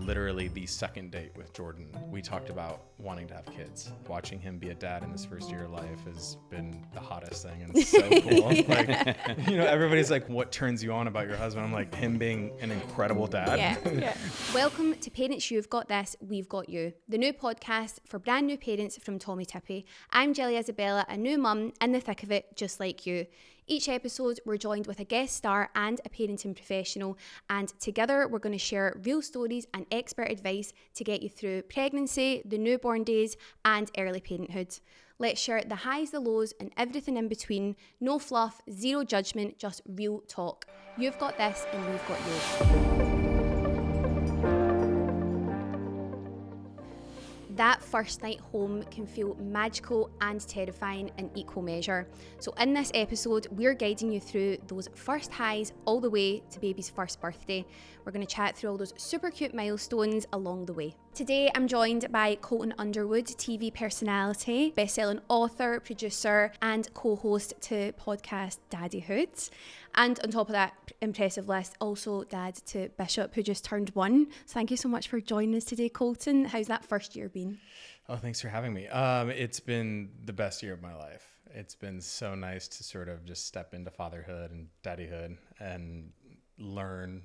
literally the second date with Jordan, we talked about wanting to have kids. Watching him be a dad in his first year of life has been the hottest thing, and it's so cool. Like, everybody's like, what turns you on about your husband? I'm like, him being an incredible dad. Yeah. Welcome to Parents You've Got This, We've Got You, the new podcast for brand new parents from Tommee Tippee. I'm Jilly Isabella, a new mum in the thick of it, just like you. Each episode, we're joined with a guest star and a parenting professional, and together we're going to share real stories and expert advice to get you through pregnancy, the newborn days, and early parenthood. Let's share the highs, the lows, and everything in between. No fluff, zero judgment, just real talk. You've got this, and we've got you. That first night home can feel magical and terrifying in equal measure. So in this episode, we're guiding you through those first highs all the way to baby's first birthday. We're going to chat through all those super cute milestones along the way. Today, I'm joined by Colton Underwood, TV personality, best-selling author, producer, and co-host to podcast Daddyhood. And on top of that impressive list, also dad to Bishop, who just turned 1. So thank you so much for joining us today, Colton. How's that first year been? Oh, thanks for having me. It's been the best year of my life. It's been so nice to sort of just step into fatherhood and daddyhood and learn,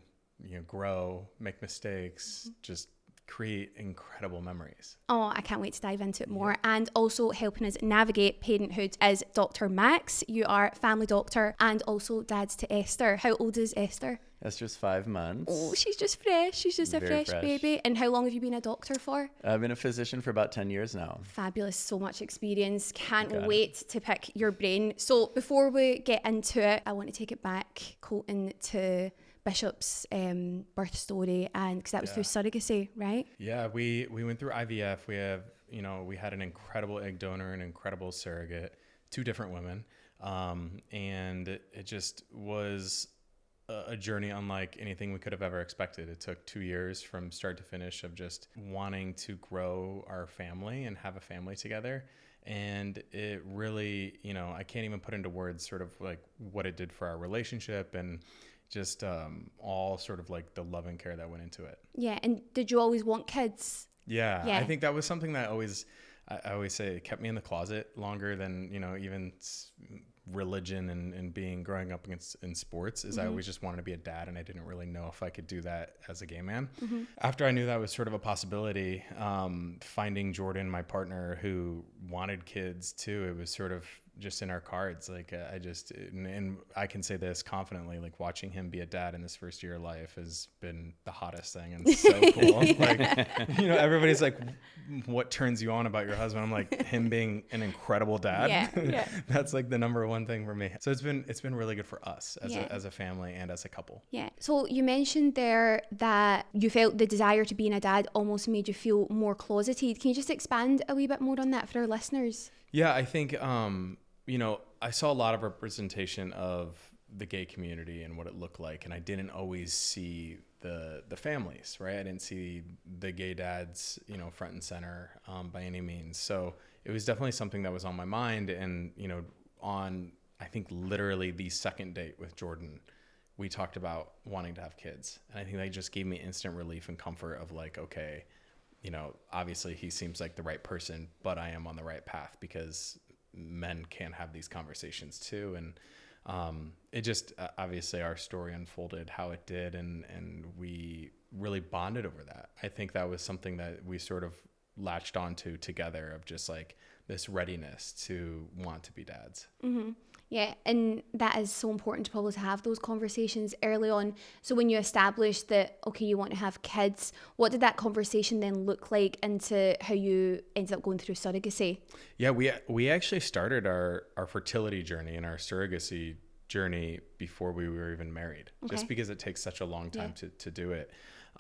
grow, make mistakes, just create incredible memories. Oh, I can't wait to dive into it more. And also helping us navigate parenthood is Dr. Max. You are family doctor and also dad to Esther. How old is Esther? That's just 5 months. Oh, she's just fresh. She's just a fresh baby. And how long have you been a doctor for? I've been a physician for about 10 years now. Fabulous. So much experience. Can't wait to pick your brain. So before we get into it, I want to take it back, Colton, to Bishop's birth story, and because that was through surrogacy, right? Yeah, we went through IVF. We had an incredible egg donor, an incredible surrogate, 2 different women, and it just was a journey unlike anything we could have ever expected. It took 2 years from start to finish of just wanting to grow our family and have a family together. And it really, I can't even put into words sort of like what it did for our relationship and just all sort of like the love and care that went into it. Yeah. And did you always want kids? Yeah. I think that was something that I always say it kept me in the closet longer than, even religion and growing up in sports is I always just wanted to be a dad, and I didn't really know if I could do that as a gay man. After I knew that was sort of a possibility, finding Jordan, my partner, who wanted kids too, it was sort of just in our cards. Like and I can say this confidently, like watching him be a dad in this first year of life has been the hottest thing, and it's so cool. Like, everybody's like, what turns you on about your husband? I'm like, him being an incredible dad. Yeah. That's like the number one thing for me. So it's been really good for us as a family and as a couple. Yeah. So you mentioned there that you felt the desire to being a dad almost made you feel more closeted. Can you just expand a wee bit more on that for our listeners? Yeah, I think I saw a lot of representation of the gay community and what it looked like, and I didn't always see the families, right? I didn't see the gay dads, front and center by any means. So it was definitely something that was on my mind, and on I think literally the second date with Jordan, we talked about wanting to have kids, and I think that just gave me instant relief and comfort of like, okay, obviously he seems like the right person, but I am on the right path because men can have these conversations too. And it just obviously our story unfolded how it did, and we really bonded over that. I think that was something that we sort of latched onto together, of just like this readiness to want to be dads. Mm-hmm. Yeah, and that is so important to probably have those conversations early on. So when you establish that, okay, you want to have kids, what did that conversation then look like into how you ended up going through surrogacy? Yeah, we actually started our fertility journey and our surrogacy journey before we were even married, just because it takes such a long time to do it.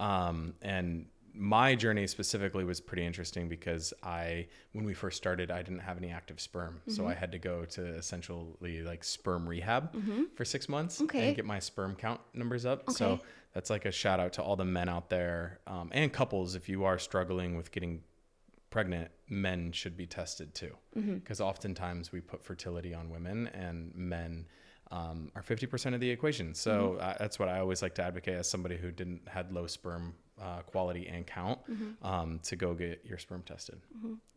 And my journey specifically was pretty interesting because when we first started, I didn't have any active sperm. So I had to go to essentially like sperm rehab for 6 months and get my sperm count numbers up. So that's like a shout out to all the men out there, and couples. If you are struggling with getting pregnant, men should be tested too. Because oftentimes we put fertility on women, and men are 50% of the equation. So that's what I always like to advocate as somebody who had low sperm quality and count, to go get your sperm tested.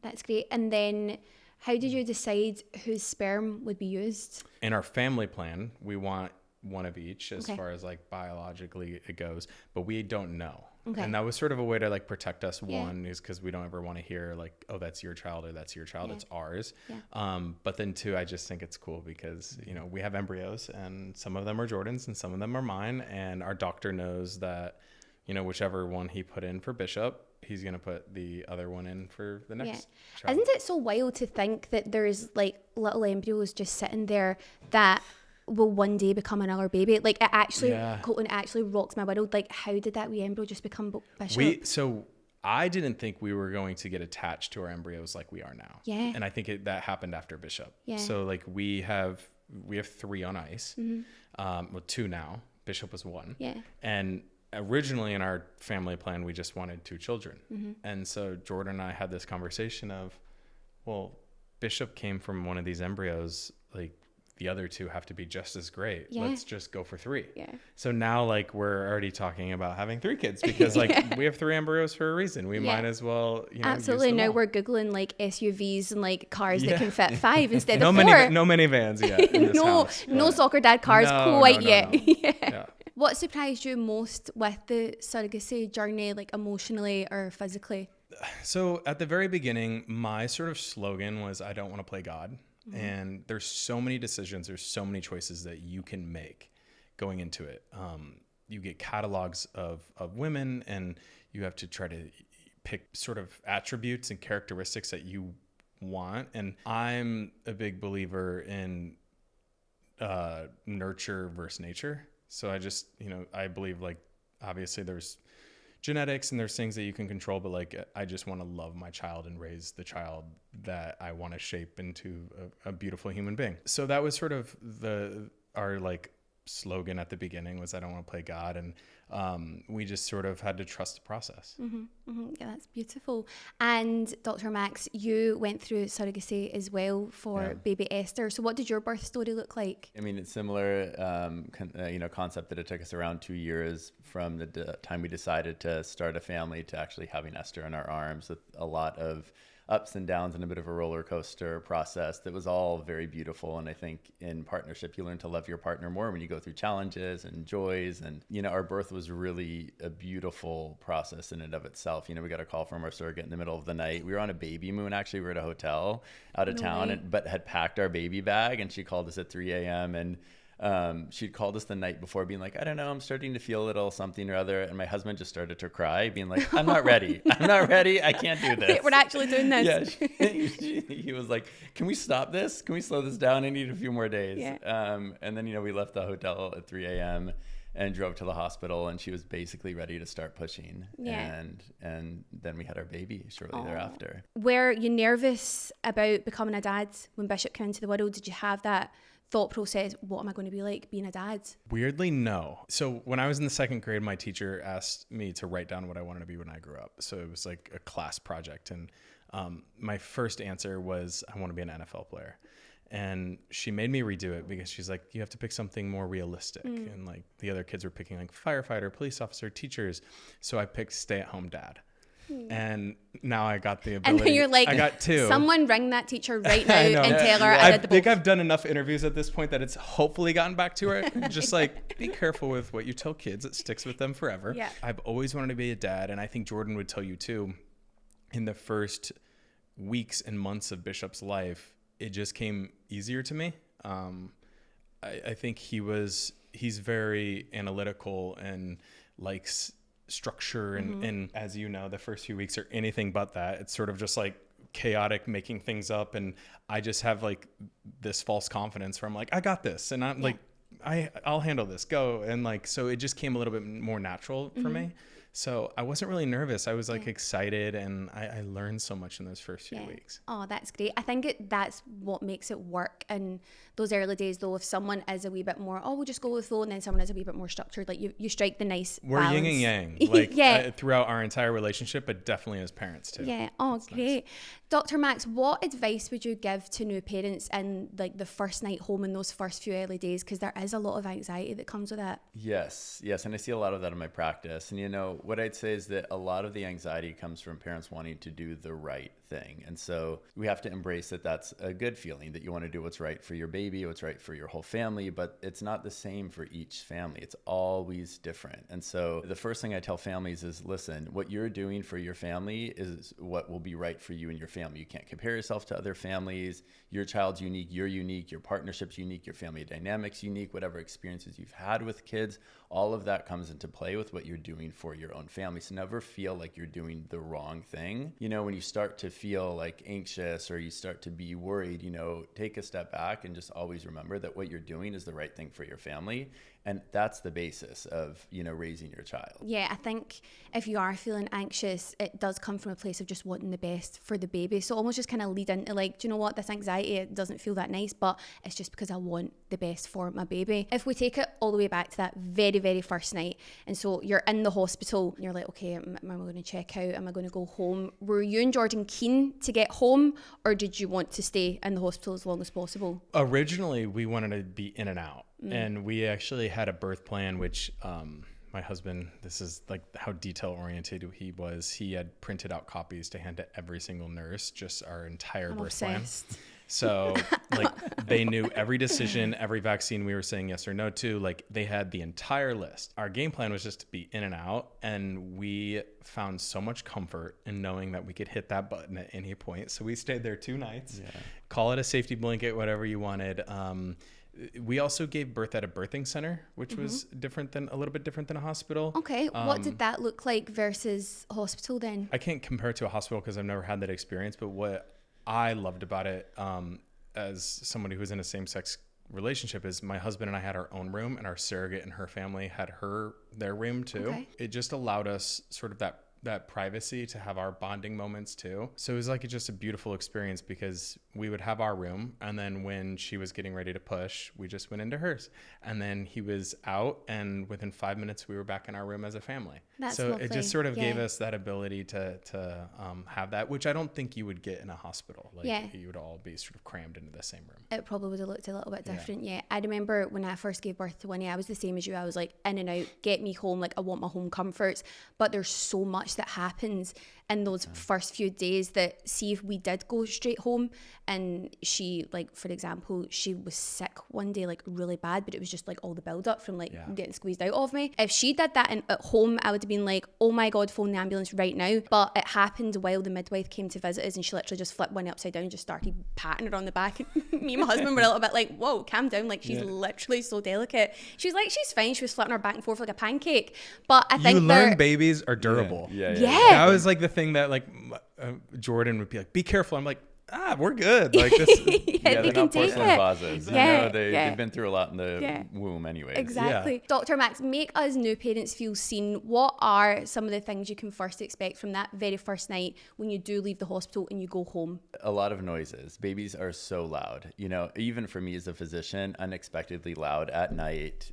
That's great. And then how did you decide whose sperm would be used? In our family plan, we want one of each as Okay. far as like biologically it goes, but we don't know. Okay. And that was sort of a way to like protect us. Yeah. One is because we don't ever want to hear like, oh, that's your child or that's your child. Yeah. It's ours. Yeah. But then two, I just think it's cool because, you know, we have embryos and some of them are Jordan's and some of them are mine. And our doctor knows that, you know, whichever one he put in for Bishop, he's going to put the other one in for the next child. Isn't it so wild to think that there's like little embryos just sitting there that will one day become another baby? Like it actually, Colton, it actually rocks my world. Like how did that wee embryo just become Bishop? So I didn't think we were going to get attached to our embryos like we are now. Yeah. And I think that happened after Bishop. Yeah. So like we have 3 on ice. Well, 2 now. Bishop was 1. Yeah. And originally in our family plan, we just wanted 2 children. And so Jordan and I had this conversation of, well, Bishop came from one of these embryos, like the other 2 have to be just as great. Yeah. Let's just go for 3. Yeah. So now like we're already talking about having 3 kids because like we have 3 embryos for a reason. We might as well, you know, absolutely. use them Now all. we're Googling like SUVs and like cars that can fit 5 instead no of 4. no minivans yet in this house, No but- soccer dad cars No, quite no, yet. no. Yeah. Yeah. What surprised you most with the surrogacy journey, like emotionally or physically? So at the very beginning, my sort of slogan was, I don't want to play God. And there's so many decisions, there's so many choices that you can make going into it. You get catalogs of women and you have to try to pick sort of attributes and characteristics that you want. And I'm a big believer in nurture versus nature. So I just, you know, I believe like, obviously there's genetics and there's things that you can control, but like I just want to love my child and raise the child that I want to shape into a beautiful human being. So that was sort of our like slogan at the beginning was, I don't want to play God. And we just sort of had to trust the process. Yeah, that's beautiful. And Dr. Max, you went through surrogacy as well for baby Esther. So what did your birth story look like? I mean, it's similar, concept that it took us around 2 years from the time we decided to start a family to actually having Esther in our arms, with a lot of ups and downs and a bit of a roller coaster process that was all very beautiful. And I think in partnership, you learn to love your partner more when you go through challenges and joys. And, you know, our birth was really a beautiful process in and of itself. You know, we got a call from our surrogate in the middle of the night. We were on a baby moon, actually. We were at a hotel out of town, but had packed our baby bag. And she called us at 3 a.m. and she'd called us the night before being like, I don't know, I'm starting to feel a little something or other. And my husband just started to cry, being like, I'm not ready. I'm not ready. I can't do this. We're actually doing this. Yeah. He was like, can we stop this? Can we slow this down? I need a few more days. Yeah. And then, you know, we left the hotel at 3 a.m. and drove to the hospital, and she was basically ready to start pushing. Yeah. And then we had our baby shortly thereafter. Were you nervous about becoming a dad when Bishop came into the world? Did you have that thought process, what am I going to be like being a dad? Weirdly, no. So when I was in the 2nd grade, my teacher asked me to write down what I wanted to be when I grew up. So it was like a class project. And my first answer was, I want to be an NFL player. And she made me redo it because she's like, you have to pick something more realistic. And like the other kids were picking like firefighter, police officer, teachers. So I picked stay-at-home dad. And now I got the ability. And then you're like, I got 2. Someone ring that teacher right now I know. and tell her I did the think both. I've done enough interviews at this point that it's hopefully gotten back to her. Just like, be careful with what you tell kids. It sticks with them forever. Yeah. I've always wanted to be a dad. And I think Jordan would tell you too, in the first weeks and months of Bishop's life, it just came easier to me. I think he's very analytical and likes structure and as you know, the first few weeks are anything but that. It's sort of just like chaotic, making things up, and I just have like this false confidence where I'm like, I got this, and I'm like, I'll handle this, go. And like, so it just came a little bit more natural for me. So I wasn't really nervous. I was like excited, and I learned so much in those first few weeks. Oh, that's great. I think that's what makes it work in those early days, though. If someone is a wee bit more, we'll just go with the flow, and then someone is a wee bit more structured, like you strike the nice We're balance. yin and yang, like throughout our entire relationship, but definitely as parents too. Yeah. Oh, that's great. Nice. Dr. Max, what advice would you give to new parents in like the first night home in those first few early days? Because there is a lot of anxiety that comes with it. Yes. And I see a lot of that in my practice. And, what I'd say is that a lot of the anxiety comes from parents wanting to do the right thing. And so we have to embrace that that's a good feeling, that you want to do what's right for your baby, what's right for your whole family, but it's not the same for each family. It's always different. And so the first thing I tell families is, listen, what you're doing for your family is what will be right for you and your family. You can't compare yourself to other families. Your child's unique, you're unique, your partnership's unique, your family dynamic's unique, whatever experiences you've had with kids, all of that comes into play with what you're doing for your own family. So never feel like you're doing the wrong thing. When you start to feel like anxious or you start to be worried, take a step back and just always remember that what you're doing is the right thing for your family. And that's the basis of, raising your child. Yeah, I think if you are feeling anxious, it does come from a place of just wanting the best for the baby. So almost just kind of lead into like, do you know what, this anxiety, it doesn't feel that nice, but it's just because I want the best for my baby. If we take it all the way back to that very, very first night, and so you're in the hospital, and you're like, okay, am I going to check out? Am I going to go home? Were you and Jordan keen to get home, or did you want to stay in the hospital as long as possible? Originally, we wanted to be in and out. And we actually had a birth plan, which my husband, this is like how detail oriented he was. He had printed out copies to hand to every single nurse, just our entire birth plan. So like they knew every decision, every vaccine we were saying yes or no to, like they had the entire list. Our game plan was just to be in and out. And we found so much comfort in knowing that we could hit that button at any point. So we stayed there 2 nights, call it a safety blanket, whatever you wanted. We also gave birth at a birthing center, which was a little bit different than a hospital. Okay. What did that look like versus hospital then? I can't compare it to a hospital because I've never had that experience. But what I loved about it as somebody who's in a same-sex relationship is my husband and I had our own room, and our surrogate and her family had their room too. Okay. It just allowed us sort of that privacy to have our bonding moments too. So it was like just a beautiful experience because we would have our room, and then when she was getting ready to push, we just went into hers, and then he was out, and within 5 minutes we were back in our room as a family. That's so lovely. It just sort of gave us that ability to have that, which I don't think you would get in a hospital. Like you would all be sort of crammed into the same room. It probably would have looked a little bit different. Yeah. I remember when I first gave birth to Winnie, I was the same as you. I was like in and out, get me home, like I want my home comforts, but there's so much that happens in those first few days that, see, if we did go straight home and she, like, for example, she was sick one day, like really bad, but it was just like all the build up from like getting squeezed out of me. If she did that at home, I would have been like, oh my God, phone the ambulance right now. But it happened while the midwife came to visit us, and she literally just flipped Winnie upside down and just started patting her on the back. Me and my husband were a little bit like, whoa, calm down. Like, she's literally so delicate. She was like, she's fine. She was flipping her back and forth like a pancake. But I think you learn babies are durable. Yeah. That was like the thing that like Jordan would be like, be careful. I'm like, we're good. Like this. They can take it. Vases. They've been through a lot in the womb anyways. Exactly. Yeah. Dr. Max, make us new parents feel seen. What are some of the things you can first expect from that very first night when you do leave the hospital and you go home? A lot of noises. Babies are so loud. Even for me as a physician, unexpectedly loud at night,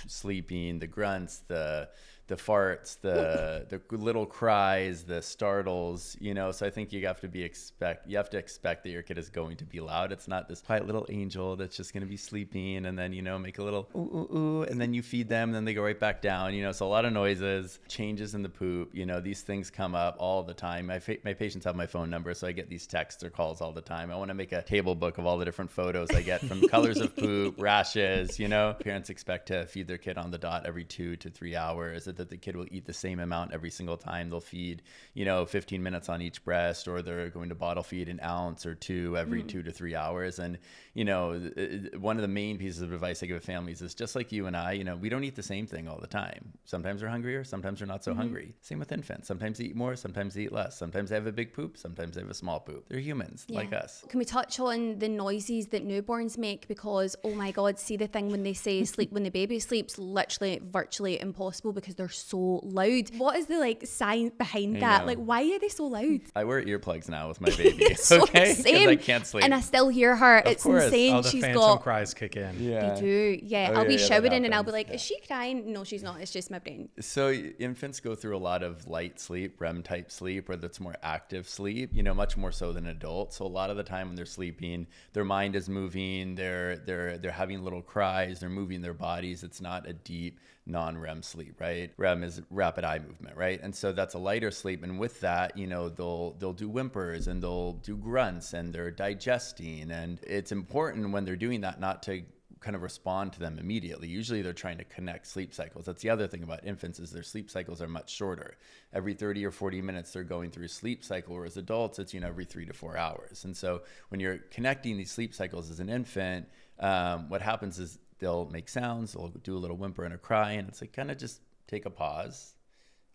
sleeping, the grunts, the farts, the little cries, the startles, so I think you have to expect that your kid is going to be loud. It's not this quiet little angel that's just going to be sleeping and then, make a little ooh, ooh, ooh, and then you feed them and then they go right back down, so a lot of noises, changes in the poop, these things come up all the time. My patients have my phone number, so I get these texts or calls all the time. I want to make a table book of all the different photos I get from colors of poop, rashes, Parents expect to feed their kid on the dot every 2 to 3 hours, that the kid will eat the same amount every single time. They'll feed, 15 minutes on each breast, or they're going to bottle feed an ounce or 2 every 2 to 3 hours. And, one of the main pieces of advice I give families is just like you and I, we don't eat the same thing all the time. Sometimes we're hungrier, sometimes we're not so hungry. Same with infants. Sometimes they eat more, sometimes they eat less. Sometimes they have a big poop, sometimes they have a small poop. They're humans like us. Can we touch on the noises that newborns make? Because, oh my God, see the thing when they say sleep when the baby sleeps, literally virtually impossible because they're they're so loud. What is the like science behind that? Like, why are they so loud? I wear earplugs now with my baby. So okay, because I can't sleep, and I still hear her. Of it's course. insane. The she's phantom got cries kick in. Yeah, they do. Yeah, Oh, I'll be that showering and I'll be happens. like, is she crying? No, she's not. It's just my brain. So infants go through a lot of light sleep, REM type sleep, where that's more active sleep, you know, much more so than adults. So a lot of the time when they're sleeping, their mind is moving, they're having little cries, they're moving their bodies. It's not a deep non-REM sleep, right? REM is rapid eye movement, right? And so that's a lighter sleep. And with that, you know, they'll do whimpers and they'll do grunts and they're digesting. And it's important when they're doing that not to kind of respond to them immediately. Usually they're trying to connect sleep cycles. That's the other thing about infants is their sleep cycles are much shorter. Every 30 or 40 minutes they're going through a sleep cycle, whereas adults it's, you know, every 3 to 4 hours. And so when you're connecting these sleep cycles as an infant, what happens is they'll make sounds, they'll do a little whimper and a cry, and it's like kind of just take a pause,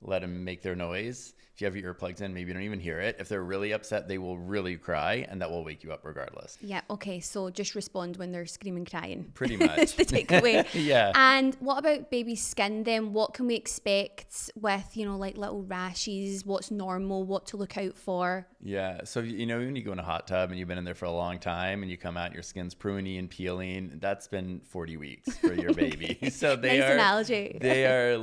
let them make their noise. If you have your earplugs in, maybe you don't even hear it. If they're really upset, they will really cry, and that will wake you up regardless. Yeah, okay, so just respond when they're screaming, crying. Pretty much. It's the takeaway. Yeah. And what about baby skin then? What can we expect with, you know, like little rashes? What's normal? What to look out for? Yeah. So, you know, when you go in a hot tub and you've been in there for a long time and you come out and your skin's pruny and peeling, that's been 40 weeks for your baby. So nice analogy. They are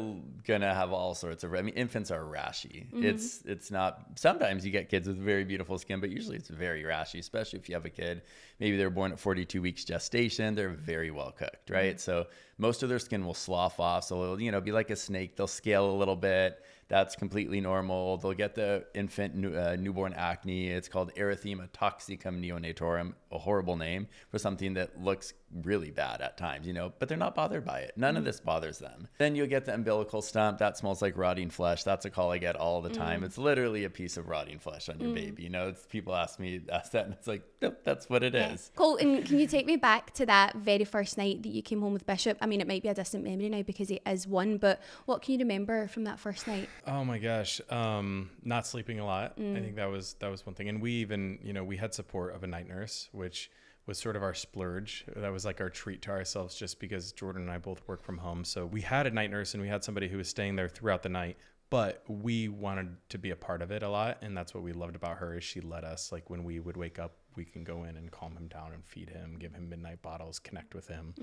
going to have all sorts of, I mean, infants are rashy. Mm-hmm. It's not, sometimes you get kids with very beautiful skin, but usually it's very rashy, especially if you have a kid. Maybe they're born at 42 weeks gestation. They're very well cooked, right? Mm-hmm. So most of their skin will slough off. So it'll, you know, be like a snake. They'll scale a little bit. That's completely normal. They'll get the infant newborn acne. It's called erythema toxicum neonatorum, a horrible name for something that looks really bad at times, you know, but they're not bothered by it. None of this bothers them. Then you'll get the umbilical stump. That smells like rotting flesh. That's a call I get all the time. It's literally a piece of rotting flesh on your baby. You know, people ask that and it's like, nope, that's what it is. Colton, can you take me back to that very first night that you came home with Bishop? I mean, it might be a distant memory now because he is one, but what can you remember from that first night? Oh my gosh. Not sleeping a lot. I think that was one thing. And we even, you know, we had support of a night nurse, which was sort of our splurge. That was like our treat to ourselves just because Jordan and I both work from home. So we had a night nurse and we had somebody who was staying there throughout the night, but we wanted to be a part of it a lot. And that's what we loved about her is she let us, like when we would wake up, we can go in and calm him down and feed him, give him midnight bottles, connect with him.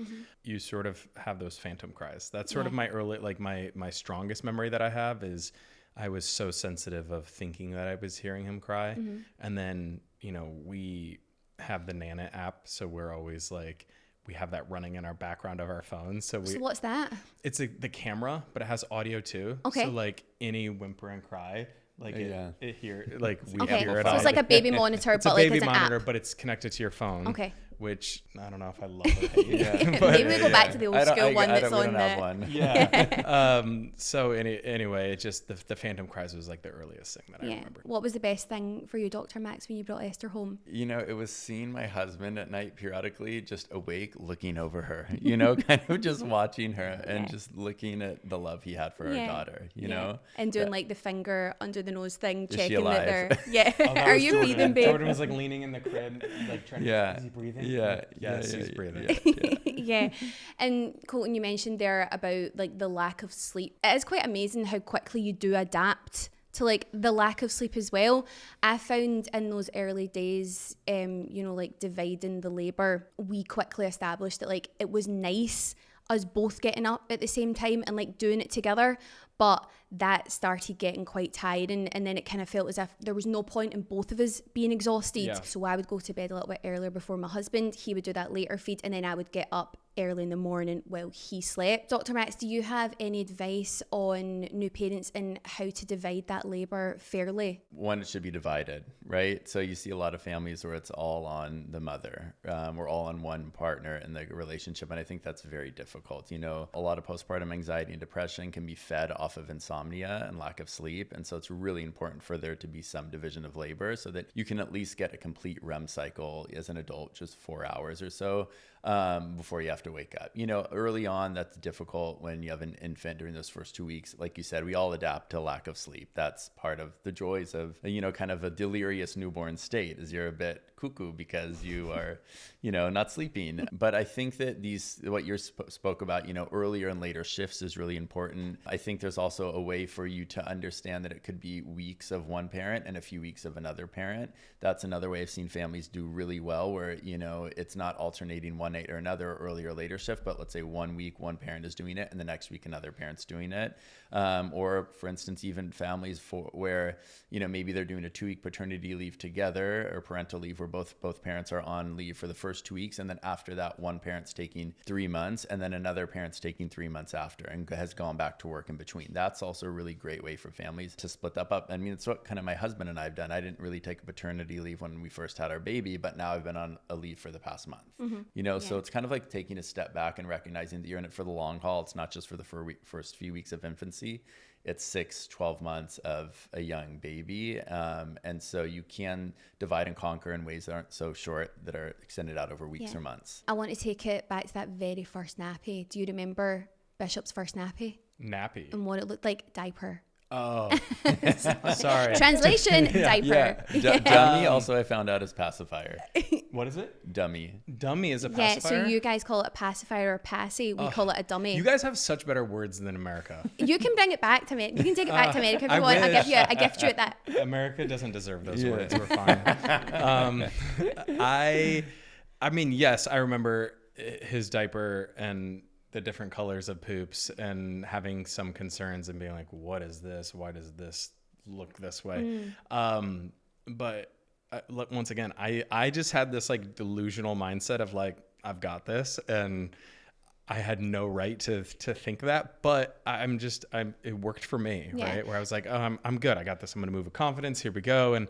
You sort of have those phantom cries. That's sort of my early, like my strongest memory that I have is I was so sensitive of thinking that I was hearing him cry. And then, you know, we have the Nana app. So we're always like, we have that running in our background of our phones. So what's that? It's the camera, but it has audio too. Okay. So like any whimper and cry, like it hear, like we Okay, hear it. so it's like a baby monitor, it's but a like baby it's an monitor, app. but it's connected to your phone. Okay. Which I don't know if I love or hate. Maybe we go back to the old school one that's on that the... one. Yeah. So anyway, it just the phantom cries was like the earliest thing that I remember. What was the best thing for you, Dr. Max, when you brought Esther home? You know, it was seeing my husband at night periodically just awake, looking over her, you know, kind of just watching her and just looking at the love he had for our daughter, you know. And doing like the finger under the nose thing, Is she checking that they're... alive? Yeah. Are you breathing, babe? Jordan was like leaning in the crib, like trying to, is he breathing? Yes, he's breathing. Yeah. And Colton, you mentioned there about like the lack of sleep. It is quite amazing how quickly you do adapt to like the lack of sleep as well. I found in those early days, you know, like dividing the labor, we quickly established that like it was nice us both getting up at the same time and like doing it together, but that started getting quite tiring, and then it kind of felt as if there was no point in both of us being exhausted. So I would go to bed a little bit earlier before my husband, he would do that later feed, and then I would get up early in the morning while he slept. Dr. Max, do you have any advice on new parents and how to divide that labor fairly? One, it should be divided, right? So you see a lot of families where it's all on the mother, or all on one partner in the relationship, and I think that's very difficult. You know, a lot of postpartum anxiety and depression can be fed off of insomnia and lack of sleep, and so it's really important for there to be some division of labor so that you can at least get a complete REM cycle as an adult, just 4 hours or so, before you have to wake up. You know, early on, that's difficult when you have an infant during those first 2 weeks. Like you said, we all adapt to lack of sleep. That's part of the joys of, you know, kind of a delirious newborn state, is you're a bit cuckoo because you are, you know, not sleeping. But I think that what you spoke about, you know, earlier and later shifts is really important. I think there's also a way for you to understand that it could be weeks of one parent and a few weeks of another parent. That's another way I've seen families do really well, where, you know, it's not alternating one night or another, earlier or later shift, but let's say 1 week one parent is doing it and the next week another parent's doing it. Or for instance, even families where, you know, maybe they're doing a 2-week paternity leave together, or parental leave, where both parents are on leave for the first 2 weeks, and then after that one parent's taking 3 months and then another parent's taking 3 months after and has gone back to work in between. That's also a really great way for families to split that up. I mean, it's what kind of my husband and I have done. I didn't really take a paternity leave when we first had our baby, but now I've been on a leave for the past month. You know, so it's kind of like taking a step back and recognizing that you're in it for the long haul. It's not just for the first few weeks of infancy. It's 6-12 months of a young baby. And so you can divide and conquer in ways that aren't so short, that are extended out over weeks or months. I want to take it back to that very first nappy. Do you remember Bishop's first nappy? Nappy. And what it looked like? Diaper. Oh, sorry. Translation, diaper. Dummy also I found out is pacifier. What is it? Dummy. Dummy is a Yeah, pacifier? so you guys call it a pacifier or passy. We call it a dummy. You guys have such better words than America. You can bring it back to me. You can take it back to America if you I want. wish. I gift you at that. America doesn't deserve those words. We're fine. I mean, yes, I remember his diaper and the different colors of poops and having some concerns and being like, what is this? Why does this look this way? But look, once again, I just had this like delusional mindset of like, I've got this, and I had no right to think that, but it worked for me, right? Where I was like, oh, I'm good. I got this. I'm going to move with confidence. Here we go. And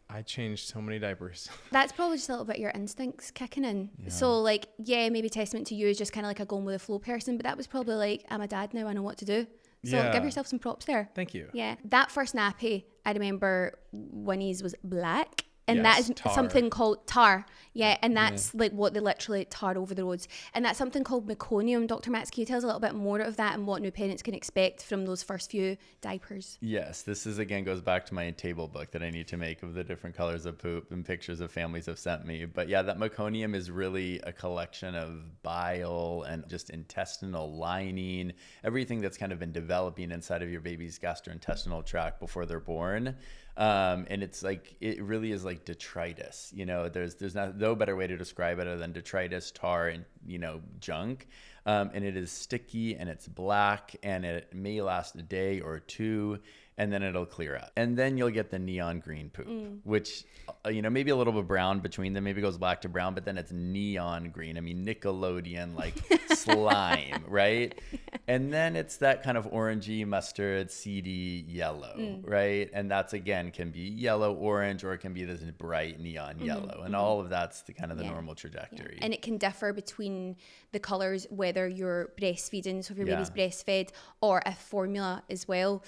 I changed so many diapers. That's probably just a little bit your instincts kicking in. Yeah. So like, yeah, maybe testament to you is just kind of like a going with the flow person, but that was probably like, I'm a dad now, I know what to do. So give yourself some props there. Thank you. Yeah. That first nappy, I remember Winnie's was black. And that is something called tar. Yeah. And that's like what they literally tar over the roads. And that's something called meconium. Dr. Max, can you tell us a little bit more of that and what new parents can expect from those first few diapers? Yes. This is, again, goes back to my table book that I need to make of the different colors of poop and pictures of families have sent me. But yeah, that meconium is really a collection of bile and just intestinal lining, everything that's kind of been developing inside of your baby's gastrointestinal tract before they're born. And it's like, it really is like detritus, you know, there's no better way to describe it other than detritus, tar, and, you know, junk. And it is sticky and it's black and it may last a day or two, and then it'll clear up. And then you'll get the neon green poop, which, you know, maybe a little bit brown between them, maybe goes black to brown, but then it's neon green. I mean, Nickelodeon, like slime, right? And then it's that kind of orangey, mustard, seedy yellow, right? And that's, again, can be yellow, orange, or it can be this bright neon yellow. And all of that's the kind of the normal trajectory. And it can differ between the colors, whether you're breastfeeding, so if your baby's breastfed, or a formula as well.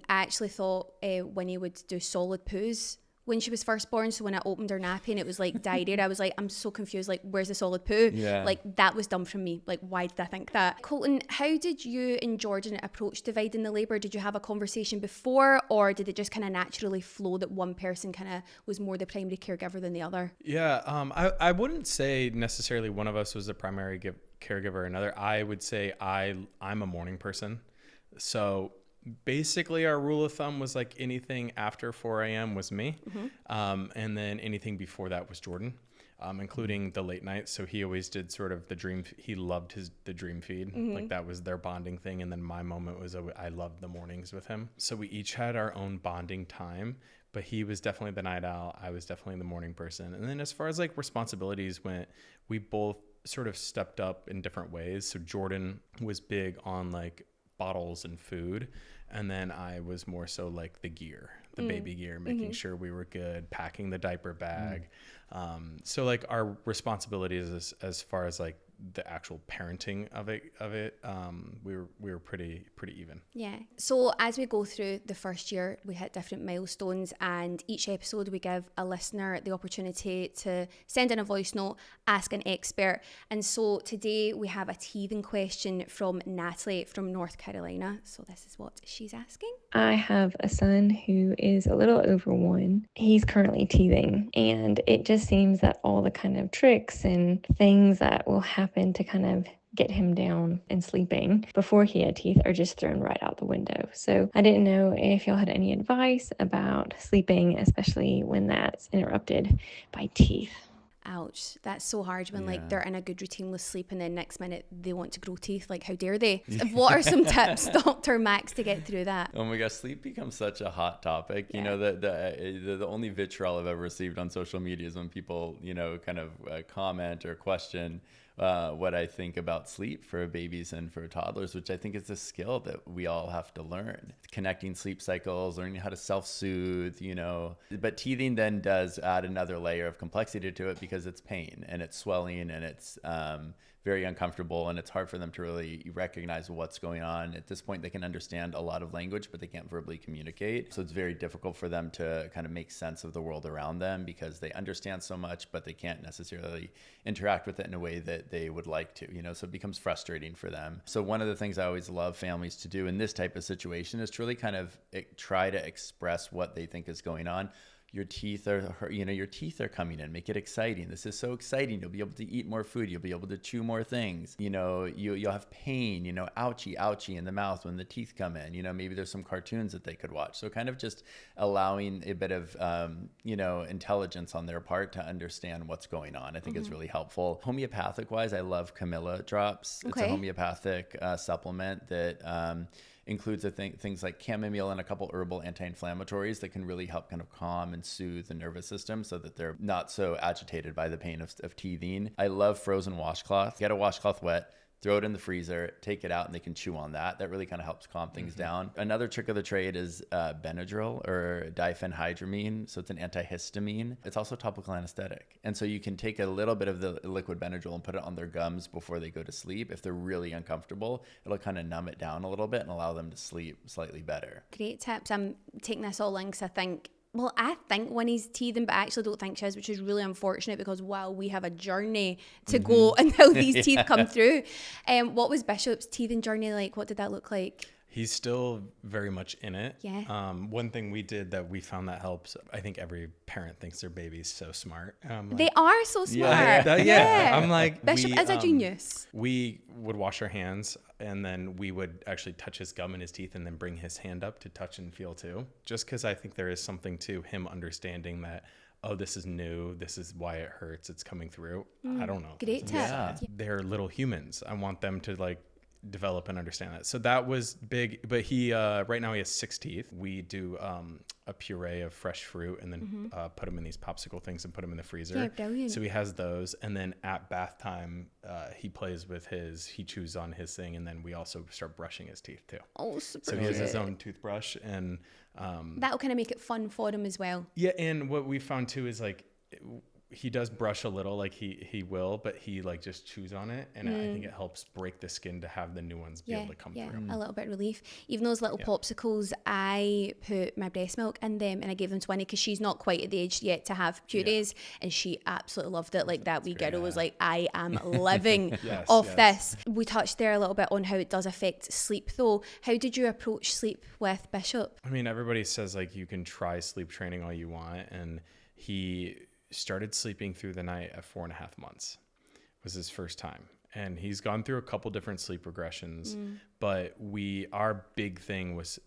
I actually thought Winnie would do solid poos when she was first born. So when I opened her nappy and it was like diarrhea, I was like, I'm so confused. Like, where's the solid poo? Like, that was dumb from me. Like, why did I think that? Colton, how did you and Jordan approach dividing the labour? Did you have a conversation before, or did it just kind of naturally flow that one person kind of was more the primary caregiver than the other? Yeah, I wouldn't say necessarily one of us was the primary caregiver or another. I would say I'm a morning person. So basically our rule of thumb was like anything after 4 a.m. was me. And then anything before that was Jordan, including the late nights. So he always did sort of he loved the dream feed. Like that was their bonding thing. And then my moment was, I loved the mornings with him. So we each had our own bonding time, but he was definitely the night owl. I was definitely the morning person. And then as far as like responsibilities went, we both sort of stepped up in different ways. So Jordan was big on like bottles and food. And then I was more so like the gear, the baby gear, making sure we were good, packing the diaper bag. So like our responsibilities as far as like the actual parenting of it, we were pretty even. Yeah. So as we go through the first year, we hit different milestones, and each episode we give a listener the opportunity to send in a voice note, ask an expert. And so today we have a teething question from Natalie from North Carolina. So this is what she's asking. I have a son who is a little over 1. He's currently teething, and it just seems that all the kind of tricks and things that will happen to kind of get him down and sleeping before he had teeth are just thrown right out the window. So I didn't know if y'all had any advice about sleeping, especially when that's interrupted by teeth. Ouch, that's so hard when like they're in a good routineless sleep and then next minute they want to grow teeth. Like, how dare they? What are some tips, Dr. Max, to get through that? Oh my gosh, sleep becomes such a hot topic. You know, the only vitriol I've ever received on social media is when people, you know, kind of comment or question what I think about sleep for babies and for toddlers, which I think is a skill that we all have to learn. Connecting sleep cycles, learning how to self-soothe, you know. But teething then does add another layer of complexity to it because it's pain and it's swelling and it's very uncomfortable, and it's hard for them to really recognize what's going on. At this point, they can understand a lot of language, but they can't verbally communicate. So it's very difficult for them to kind of make sense of the world around them because they understand so much, but they can't necessarily interact with it in a way that they would like to, you know, so it becomes frustrating for them. So one of the things I always love families to do in this type of situation is to really kind of try to express what they think is going on. Your teeth are, you know, your teeth are coming in. Make it exciting. This is so exciting. You'll be able to eat more food. You'll be able to chew more things. You know, you'll have pain, you know, ouchie in the mouth when the teeth come in. You know, maybe there's some cartoons that they could watch. So kind of just allowing a bit of, you know, intelligence on their part to understand what's going on, I think is really helpful. Homeopathic wise, I love Camilla drops. Okay. It's a homeopathic supplement that includes things like chamomile and a couple herbal anti-inflammatories that can really help kind of calm and soothe the nervous system so that they're not so agitated by the pain of teething. I love frozen washcloth. Get a washcloth wet, throw it in the freezer, take it out, and they can chew on that. That really kind of helps calm things down. Another trick of the trade is Benadryl or diphenhydramine. So it's an antihistamine. It's also topical anesthetic. And so you can take a little bit of the liquid Benadryl and put it on their gums before they go to sleep. If they're really uncomfortable, it'll kind of numb it down a little bit and allow them to sleep slightly better. Great tips. I'm taking this all in because I think Winnie's teething, but I actually don't think she is, which is really unfortunate because, wow, we have a journey to go until these teeth come through. What was Bishop's teething journey like? What did that look like? He's still very much in it. Yeah. One thing we did that we found that helps, I think every parent thinks their baby's so smart. They are so smart. I'm like, Bishop is a genius. We would wash our hands and then we would actually touch his gum and his teeth and then bring his hand up to touch and feel too. Just because I think there is something to him understanding that, oh, this is new. This is why it hurts. It's coming through. I don't know. Great tip. Yeah. They're little humans. I want them to like develop and understand that. So that was big, but he right now he has 6 teeth. We do a puree of fresh fruit and then put them in these popsicle things and put them in the freezer. Yeah, brilliant. So he has those, and then at bath time he plays with he chews on his thing, and then we also start brushing his teeth too. Oh, super. So he has his own toothbrush, and that'll kind of make it fun for him as well. yeah. And what we found too is like he does brush a little, like he will, but he like just chews on it, and I think it helps break the skin to have the new ones be able to come through. A little bit of relief. Even those little popsicles, I put my breast milk in them and I gave them to Winnie because she's not quite at the age yet to have purees, and she absolutely loved it. Like that wee girl was like, I am living off this. We touched there a little bit on how it does affect sleep though. How did you approach sleep with Bishop? I mean, everybody says like you can try sleep training all you want, and he started sleeping through the night at 4.5 months. Was his first time, and he's gone through a couple different sleep regressions, but our big thing was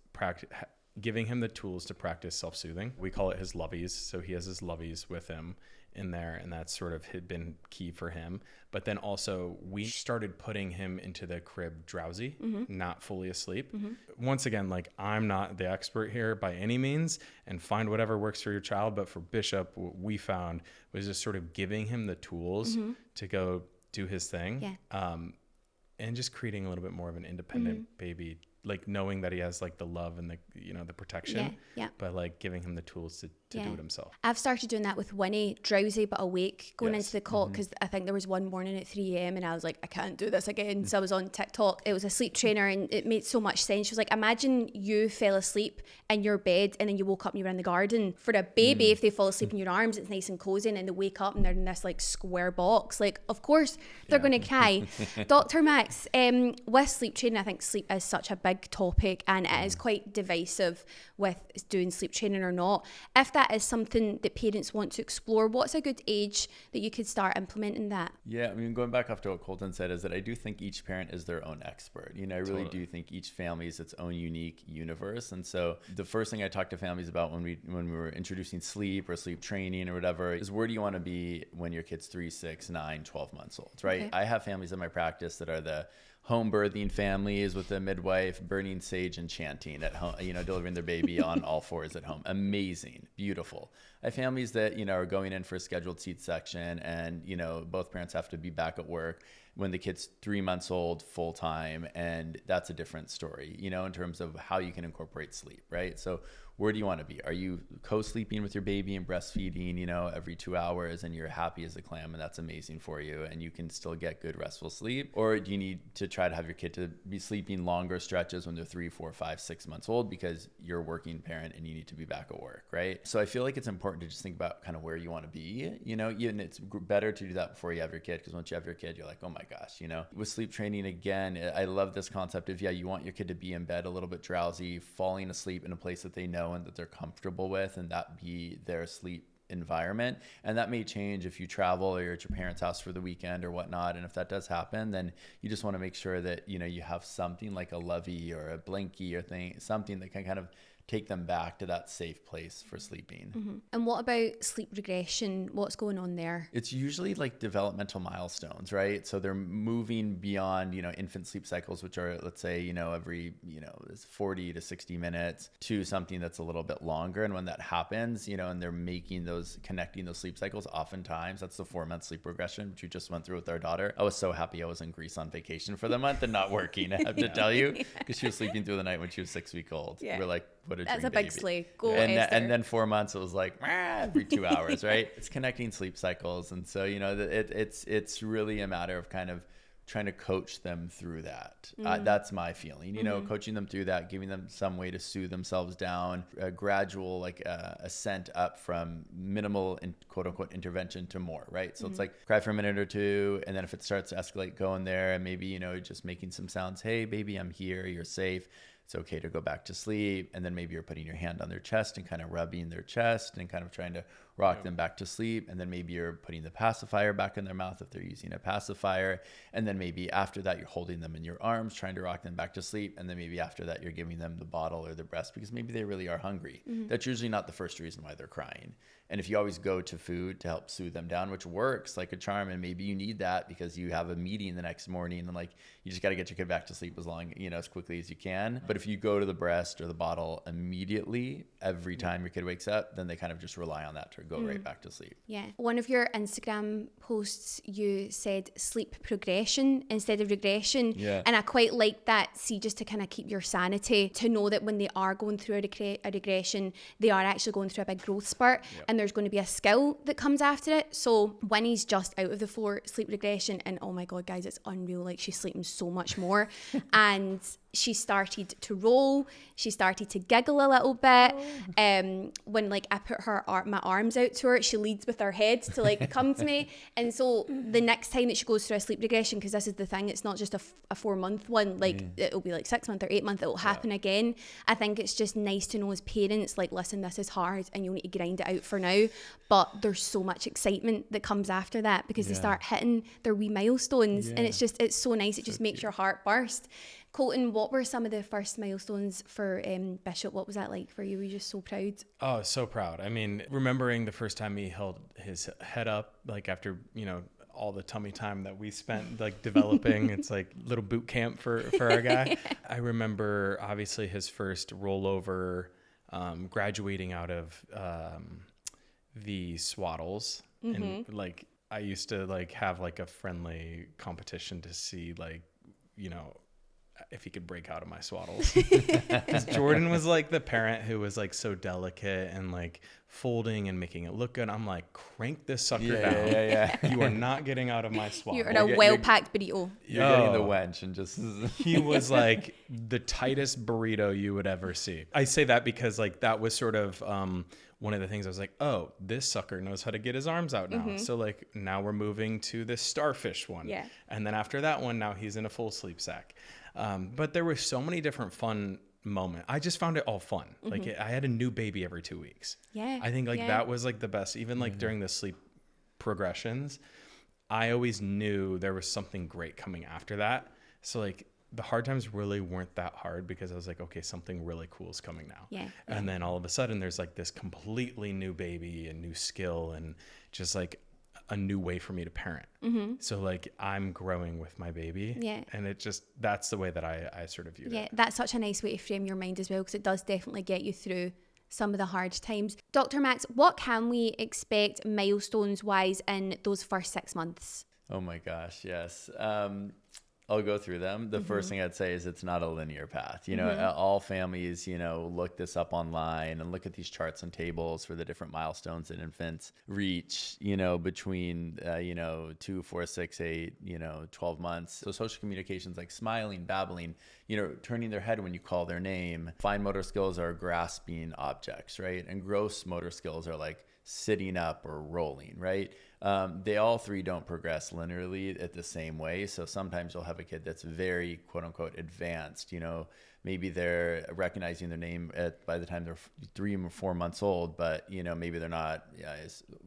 giving him the tools to practice self-soothing. We call it his loveys. So he has his loveys with him in there, and that's sort of had been key for him. But then also we started putting him into the crib drowsy, not fully asleep. Once again, like I'm not the expert here by any means, and find whatever works for your child. But for Bishop, what we found was just sort of giving him the tools to go do his thing, and just creating a little bit more of an independent baby like knowing that he has like the love and the, you know, the protection, Yeah. but like giving him the tools to do it himself. I've started doing that with Winnie, drowsy but awake, going into the cot, because I think there was one morning at 3 a.m. and I was like, I can't do this again. So I was on TikTok. It was a sleep trainer and it made so much sense. She was like, imagine you fell asleep in your bed and then you woke up and you were in the garden. For a baby, if they fall asleep in your arms, it's nice and cozy, and then they wake up and they're in this like square box. Like, of course they're going to cry. Dr. Max, with sleep training, I think sleep is such a big topic, and it is quite divisive with doing sleep training or not. If that is something that parents want to explore, what's a good age that you could start implementing that? Yeah, I mean, going back off to what Colton said, is that I do think each parent is their own expert. You know, I really do think each family is its own unique universe. And so the first thing I talk to families about when we were introducing sleep or sleep training or whatever is, where do you want to be when your kid's 3, 6, 9, 12 months old, right? I have families in my practice that are the home birthing families with the midwife burning sage and chanting at home, you know, delivering their baby on all fours at home. Amazing, beautiful. I have families that, you know, are going in for a scheduled C-section, and, you know, both parents have to be back at work when the kid's 3 months old full time. And that's a different story, you know, in terms of how you can incorporate sleep, right? So where do you want to be? Are you co-sleeping with your baby and breastfeeding, you know, every 2 hours, and you're happy as a clam and that's amazing for you and you can still get good restful sleep? Or do you need to try to have your kid to be sleeping longer stretches when they're 3, 4, 5, 6 months old because you're a working parent and you need to be back at work, right? So I feel like it's important to just think about kind of where you want to be, you know, and it's better to do that before you have your kid, because once you have your kid, you're like, oh my gosh, you know. With sleep training, again, I love this concept of, you want your kid to be in bed a little bit drowsy, falling asleep in a place that they know and that they're comfortable with, and that be their sleep environment. And that may change if you travel or you're at your parents' house for the weekend or whatnot. And if that does happen, then you just want to make sure that, you know, you have something like a lovey or a blankie or something that can kind of take them back to that safe place for sleeping. And what about sleep regression? What's going on there? It's usually like developmental milestones, right? So they're moving beyond, you know, infant sleep cycles, which are, let's say, you know, every, you know, 40 to 60 minutes, to something that's a little bit longer. And when that happens, you know, and they're connecting those sleep cycles, oftentimes that's the 4-month sleep regression, which we just went through with our daughter. I was so happy I was in Greece on vacation for the month and not working, I have to tell you, because she was sleeping through the night when she was 6 weeks old. We're like, what a That's dream a big baby. sleigh. Go, and Esther. And then 4 months, it was like every 2 hours, right? It's connecting sleep cycles. And so, you know, it's really a matter of kind of trying to coach them through that. That's my feeling, you know, coaching them through that, giving them some way to soothe themselves down, a gradual like ascent up from minimal and quote unquote intervention to more, right? So it's like cry for a minute or two. And then if it starts to escalate, go in there and maybe, you know, just making some sounds. Hey, baby, I'm here. You're safe. It's okay to go back to sleep. And then maybe you're putting your hand on their chest and kind of rubbing their chest and kind of trying to rock them back to sleep. And then maybe you're putting the pacifier back in their mouth if they're using a pacifier. And then maybe after that, you're holding them in your arms, trying to rock them back to sleep. And then maybe after that, you're giving them the bottle or the breast because maybe they really are hungry. That's usually not the first reason why they're crying. And if you always go to food to help soothe them down, which works like a charm, and maybe you need that because you have a meeting the next morning and like you just got to get your kid back to sleep as quickly as you can. But if you go to the breast or the bottle immediately every time your kid wakes up, then they kind of just rely on that to go right back to sleep. Yeah. One of your Instagram posts, you said sleep progression instead of regression. Yeah. And I quite like that. See, just to kind of keep your sanity, to know that when they are going through a regression, they are actually going through a big growth spurt. And there's going to be a skill that comes after it. So Winnie's just out of the 4 sleep regression, and oh my God, guys, it's unreal. Like, she's sleeping so much more. And she started to roll. She started to giggle a little bit. When like I put my arms out to her, she leads with her head to like come to me. And so the next time that she goes through a sleep regression, because this is the thing, it's not just a 4-month one. Like it'll be like 6 month or 8 month. It'll happen again. I think it's just nice to know as parents, like, listen, this is hard and you'll need to grind it out for now. But there's so much excitement that comes after that because they start hitting their wee milestones, and it's so nice. It just makes your heart burst. Colton, what were some of the first milestones for Bishop? What was that like for you? Were you just so proud? Oh, so proud. I mean, remembering the first time he held his head up, like after, you know, all the tummy time that we spent like developing, it's like little boot camp for our guy. I remember obviously his first rollover, graduating out of the swaddles. And like, I used to like have like a friendly competition to see like, you know, if he could break out of my swaddles. 'Cause Jordan was like the parent who was like so delicate and like folding and making it look good. I'm like, crank this sucker down. You are not getting out of my swaddle. You're in a well-packed burrito. You're getting the wench and just... He was like the tightest burrito you would ever see. I say that because like that was sort of one of the things I was like, oh, this sucker knows how to get his arms out now. So like now we're moving to this starfish one. Yeah. And then after that one, now he's in a full sleep sack. But there were so many different fun moments. I just found it all fun. Like I had a new baby every 2 weeks. Yeah. I think like that was like the best. Even like during the sleep progressions, I always knew there was something great coming after that. So like the hard times really weren't that hard because I was like, okay, something really cool is coming now. Yeah. And then all of a sudden there's like this completely new baby and new skill and just like a new way for me to parent. So like I'm growing with my baby. Yeah. And it just, that's the way that I sort of viewed it. Yeah, that's such a nice way to frame your mind as well, because it does definitely get you through some of the hard times. Dr. Max, what can we expect milestones wise in those first 6 months? Oh my gosh, yes. I'll go through them. The first thing I'd say is it's not a linear path. You know, all families, you know, look this up online and look at these charts and tables for the different milestones that infants reach, you know, between, 2, 4, 6, 8, 12 months. So social communications like smiling, babbling, turning their head when you call their name. Fine motor skills are grasping objects, right? And gross motor skills are like sitting up or rolling, right? They all three don't progress linearly at the same way. So sometimes you'll have a kid that's very quote unquote advanced, maybe they're recognizing their name by the time they're 3 or 4 months old, but maybe they're not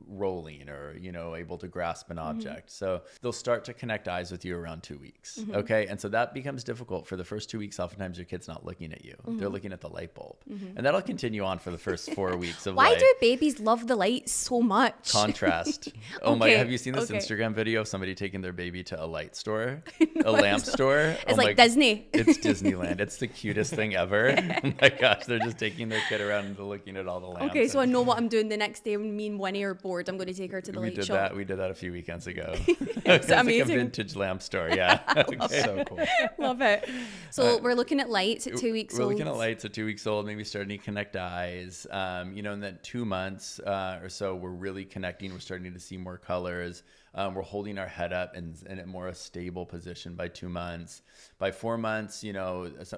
rolling or able to grasp an object. So they'll start to connect eyes with you around 2 weeks. Okay, and so that becomes difficult for the first 2 weeks. Oftentimes your kid's not looking at you; they're looking at the light bulb, and that'll continue on for the first 4 weeks of Why life. do babies love the light so much? Contrast. Oh my! Okay, Have you seen this okay. Instagram video of somebody taking their baby to a light store, a lamp store? It's like Disney. It's Disneyland. It's the cutest thing ever. Oh my gosh, they're just taking their kid around and looking at all the lamps. Okay, so I know what I'm doing the next day when me and Winnie are bored. I'm going to take her to the light shop. We did that a few weekends ago. It's It's like amazing. a vintage lamp store. Yeah. Okay. So cool. Love it. So we're looking at lights at 2 weeks We're old. looking at lights at 2 weeks old, maybe starting to connect eyes. And then 2 months or so, we're really connecting. We're starting to see more colors. We're holding our head up and in a more stable position by 2 months. By 4 months,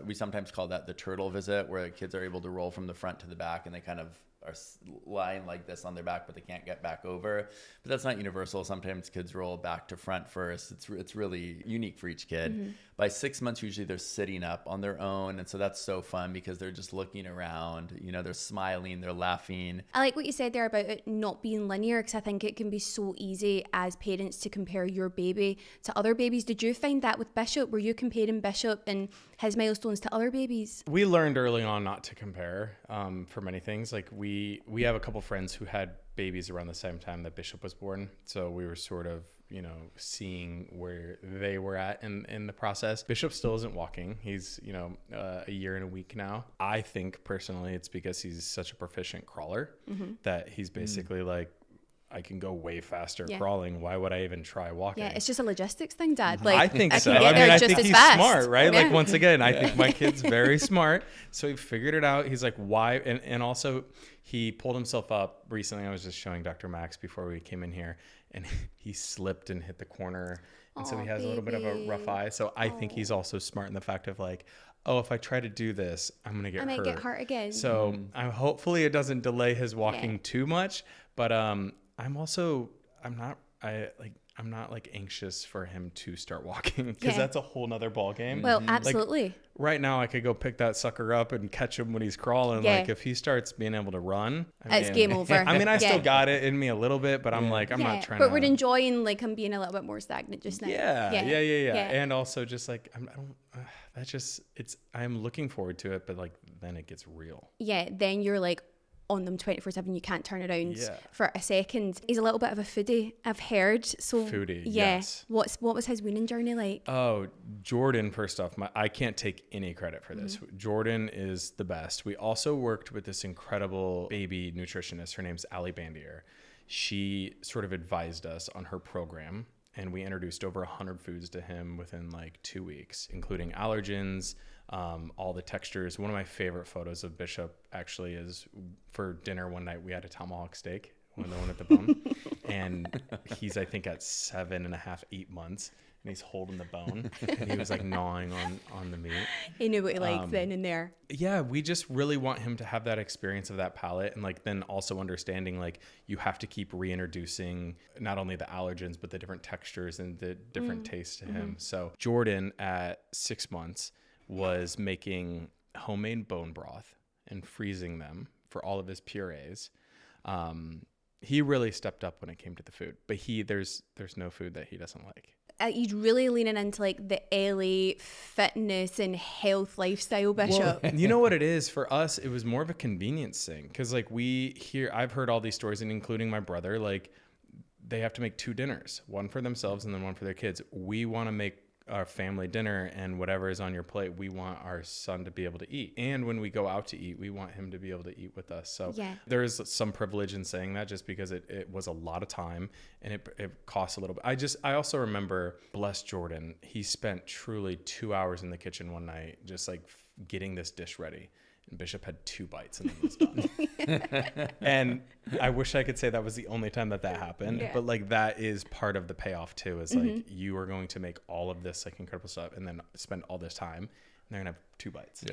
we sometimes call that the turtle visit, where kids are able to roll from the front to the back and they kind of are lying like this on their back, but they can't get back over. But that's not universal. Sometimes kids roll back to front first. It's really unique for each kid. By 6 months, usually they're sitting up on their own. And so that's so fun because they're just looking around, they're smiling, they're laughing. I like what you said there about it not being linear, because I think it can be so easy as parents to compare your baby to other babies. Did you find that with Bishop? Were you comparing Bishop and his milestones to other babies? We learned early on not to compare for many things. Like we have a couple friends who had babies around the same time that Bishop was born. So we were sort of, seeing where they were at in the process. Bishop still isn't walking. He's, a year and a week now. I think personally it's because he's such a proficient crawler that he's basically like, I can go way faster crawling. Why would I even try walking? Yeah, it's just a logistics thing, Dad. I think so. I I just think as he's fast. smart, right? Yeah. Like once again, I think my kid's very smart. So he figured it out. He's like, why? And also he pulled himself up recently. I was just showing Dr. Max before we came in here, and he slipped and hit the corner. And so he has a little bit of a rough eye. So I think he's also smart in the fact of like, oh, if I try to do this, I'm going to get hurt. I might get hurt again. So hopefully it doesn't delay his walking too much. But I'm not like anxious for him to start walking, because that's a whole nother ball game. Well, absolutely. Like, right now I could go pick that sucker up and catch him when he's crawling. Yeah. Like if he starts being able to run, It's game over. I still got it in me a little bit, but I'm like, I'm not trying but to. we're enjoying like him being a little bit more stagnant just now. Yeah. And also just like, I'm looking forward to it, but like then it gets real. Yeah, then you're like on them 24/7. You can't turn around Yeah. for a second. He's a little bit of a foodie, I've heard. So Foodie, yeah. yes. What was his weaning journey like? Oh, Jordan, first off, I can't take any credit for this. Jordan is the best. We also worked with this incredible baby nutritionist. Her name's Allie Bandier. She sort of advised us on her program. and we introduced over 100 foods to him within like 2 weeks, including allergens, all the textures. One of my favorite photos of Bishop actually is for dinner one night. We had a tomahawk steak, the one at the bone, and he's, I think, at 7.5, 8 months, and he's holding the bone, and he was like gnawing on the meat. He knew what he liked then and there. Yeah, we just really want him to have that experience of that palate, and like then also understanding like you have to keep reintroducing not only the allergens but the different textures and the different tastes to him. So Jordan at 6 months was making homemade bone broth and freezing them for all of his purees. He really stepped up when it came to the food, but there's no food that he doesn't like. He's really leaning into like the LA fitness and health lifestyle, Bishop. Well, you know what it is for us? It was more of a convenience thing. Cause like I've heard all these stories, and including my brother, like they have to make 2 dinners, one for themselves and then one for their kids. We want to make our family dinner, and whatever is on your plate, we want our son to be able to eat. And when we go out to eat, we want him to be able to eat with us. So there is some privilege in saying that, just because it was a lot of time and it costs a little bit. I also remember, bless Jordan, he spent truly 2 hours in the kitchen one night, just like getting this dish ready. And Bishop had 2 bites and then was done. And I wish I could say that was the only time that happened. But like that is part of the payoff too, is like you are going to make all of this like incredible stuff and then spend all this time, and they're gonna have 2 bites.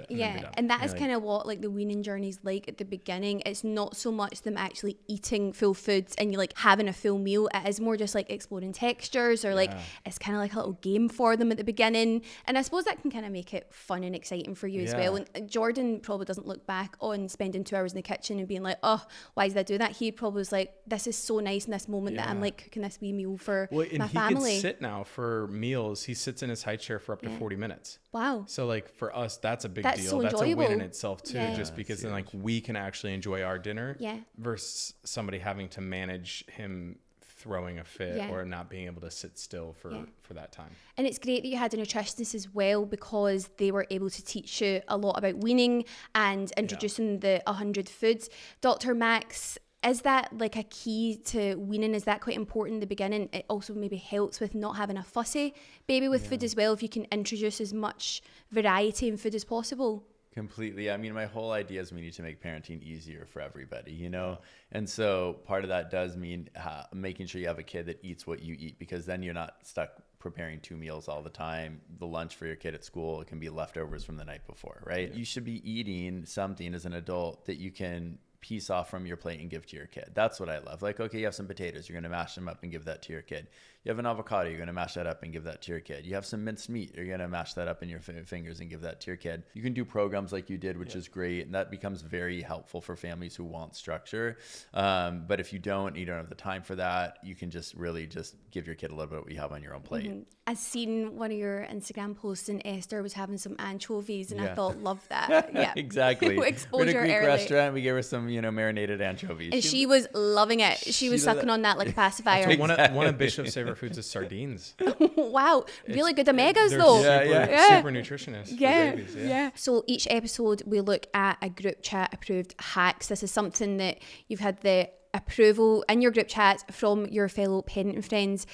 And that is kind of what like the weaning journey is like at the beginning. It's not so much them actually eating full foods and you like having a full meal. It is more just like exploring textures, or like it's kind of like a little game for them at the beginning. And I suppose that can kind of make it fun and exciting for you as well. And Jordan probably doesn't look back on spending 2 hours in the kitchen and being like, oh, why did I do that? He probably was like, this is so nice in this moment that I'm like cooking this wee meal for my family. He can sit now for meals. He sits in his high chair for up to 40 minutes. Wow. So like for us, that's a big deal. So that's enjoyable. a win in itself too, just because then like we can actually enjoy our dinner versus somebody having to manage him throwing a fit or not being able to sit still for that time. And it's great that you had a nutritionist as well, because they were able to teach you a lot about weaning and introducing the 100 foods. Dr. Max, is that like a key to weaning? Is that quite important in the beginning? It also maybe helps with not having a fussy baby with food as well, if you can introduce as much variety in food as possible. Completely. I mean, my whole idea is we need to make parenting easier for everybody, you know? And so part of that does mean making sure you have a kid that eats what you eat, because then you're not stuck preparing 2 meals all the time. The lunch for your kid at school, it can be leftovers from the night before, right? You should be eating something as an adult that you can piece off from your plate and give to your kid. That's what I love. Like, okay, you have some potatoes, you're going to mash them up and give that to your kid. You have an avocado, you're going to mash that up and give that to your kid. You have some minced meat, you're going to mash that up in your fingers and give that to your kid. You can do programs like you did, which is great. And that becomes very helpful for families who want structure. But if you don't have the time for that, you can just really just give your kid a little bit of what you have on your own plate. I seen one of your Instagram posts and Esther was having some anchovies and I thought, love that. Yeah, exactly. Exposure we're at a Greek early. Restaurant. We gave her some, marinated anchovies. And she was loving it. She was sucking on that like a pacifier. One of Bishop's favorite foods is sardines. Wow, really good omegas they're though. Super nutritious for babies. Yeah. So each episode we look at a group chat approved hacks. This is something that you've had the approval in your group chat from your fellow parent and friends.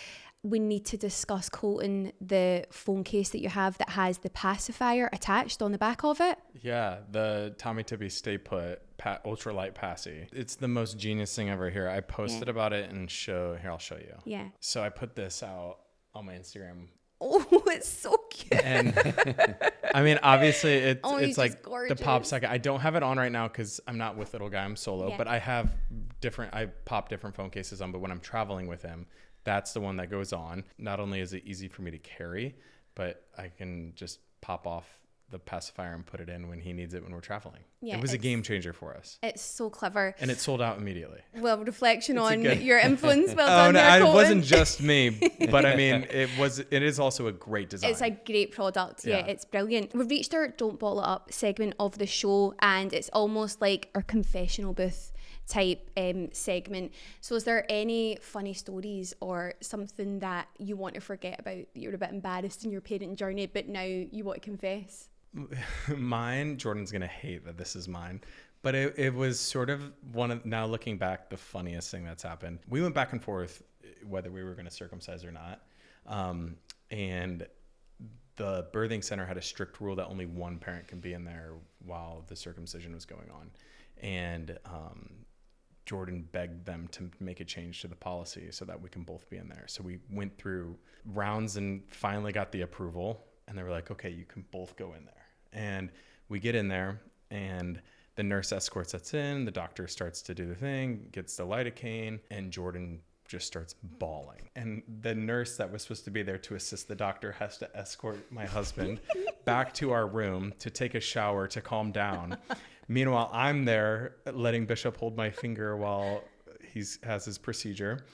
We need to discuss, Colton, the phone case that you have that has the pacifier attached on the back of it. Yeah, the Tommee Tippee Stay Put ultralight passy. It's the most genius thing ever. Here, I posted about it and I'll show you. Yeah. So I put this out on my Instagram. Oh, it's so cute. And I mean, obviously it's like gorgeous. the pop second. I don't have it on right now because I'm not with little guy. I'm solo, but I pop different phone cases on, but when I'm traveling with him, that's the one that goes on. Not only is it easy for me to carry, but I can just pop off the pacifier and put it in when he needs it when we're traveling. Yeah, it was a game changer for us. It's so clever. And it sold out immediately. Well, reflection on your influence. Well done there, Colton. It wasn't just me, but I mean, it is also a great design. It's a great product. Yeah, it's brilliant. We've reached our Don't Bottle It Up segment of the show, and it's almost like our confessional booth type segment. So is there any funny stories or something that you want to forget about, that you're a bit embarrassed in your parenting journey, but now you want to confess? Mine, Jordan's gonna hate that this is mine, but it was sort of now looking back, the funniest thing that's happened. We went back and forth whether we were going to circumcise or not. And the birthing center had a strict rule that only one parent can be in there while the circumcision was going on. And Jordan begged them to make a change to the policy so that we can both be in there. So we went through rounds and finally got the approval. And they were like, okay, you can both go in there. And we get in there, and the nurse escorts us in. The doctor starts to do the thing, gets the lidocaine, and Jordan just starts bawling. And the nurse that was supposed to be there to assist the doctor has to escort my husband back to our room to take a shower to calm down. Meanwhile, I'm there letting Bishop hold my finger while he has his procedure.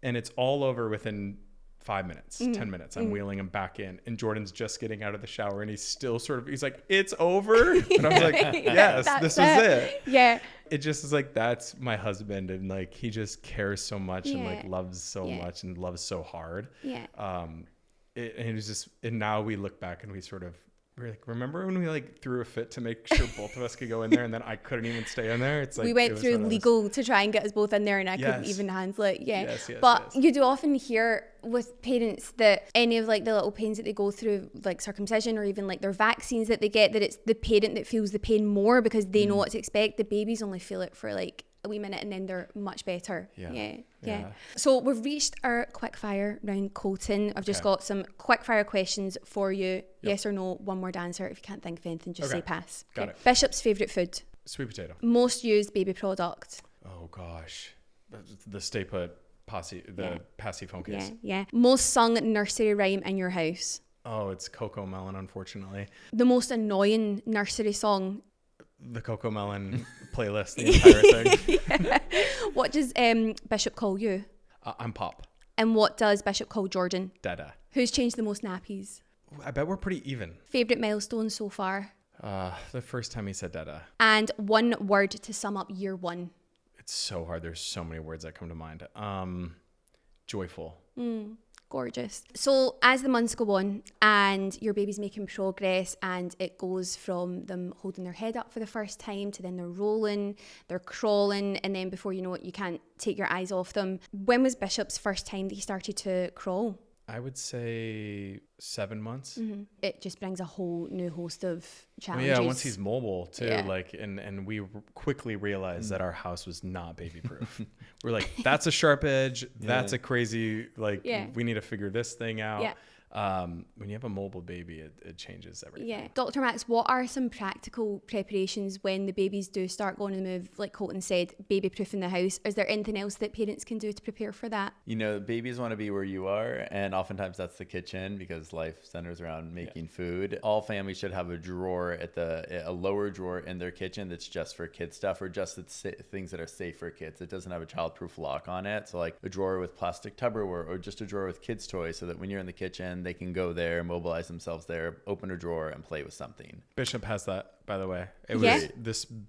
And it's all over within 5 minutes, 10 minutes. I'm wheeling him back in, and Jordan's just getting out of the shower, and he's still he's like, it's over. And I was like, yes, this is it. Yeah. It just is like, that's my husband. And like, he just cares so much and like loves so much and loves so hard. Yeah. And it was just, and now we look back and we're like, remember when we like threw a fit to make sure both of us could go in there, and then I couldn't even stay in there? It's like, we went through legal to try and get us both in there, and I couldn't even handle it. But you do often hear with parents that any of like the little pains that they go through, like circumcision or even like their vaccines that they get, that it's the parent that feels the pain more because they know what to expect. The babies only feel it for like a wee minute, and then they're much better. Yeah. So we've reached our quick fire round, Colton. I've just got some quick fire questions for you. Yes or no, one word answer. If you can't think of anything, just say pass. Got it. Bishop's favourite food? Sweet potato. Most used baby product? Oh gosh, the Stay Put Posse, the Passy phone case. Yeah. Most sung nursery rhyme in your house? Oh, it's Coco Melon, unfortunately. The most annoying nursery song? The Coco Melon playlist, the entire thing. What does Bishop call you? I'm Pop. And what does Bishop call Jordan? Dada. Who's changed the most nappies? I bet we're pretty even. Favourite milestone so far? The first time he said Dada. And one word to sum up year one? It's so hard. There's so many words that come to mind. Joyful. Gorgeous. So as the months go on and your baby's making progress, and it goes from them holding their head up for the first time to then they're rolling, they're crawling, and then before you know it, you can't take your eyes off them. When was Bishop's first time that he started to crawl? I would say 7 months. It just brings a whole new host of challenges. Well, yeah, once he's mobile too, like, and we quickly realized that our house was not baby proof. We're like, that's a sharp edge. That's a crazy, like, we need to figure this thing out. Yeah. When you have a mobile baby, it changes everything. Yeah. Dr. Max, what are some practical preparations when the babies do start going on the move? Like Colton said, baby proof in the house. Is there anything else that parents can do to prepare for that? You know, babies want to be where you are, and oftentimes that's the kitchen because life centers around making food. All families should have a drawer a lower drawer in their kitchen that's just for kid stuff, or just things that are safe for kids. It doesn't have a childproof lock on it. So like a drawer with plastic Tupperware, or just a drawer with kids' toys, so that when you're in the kitchen, they can go there, mobilize themselves there, open a drawer, and play with something. Bishop has that, by the way. It was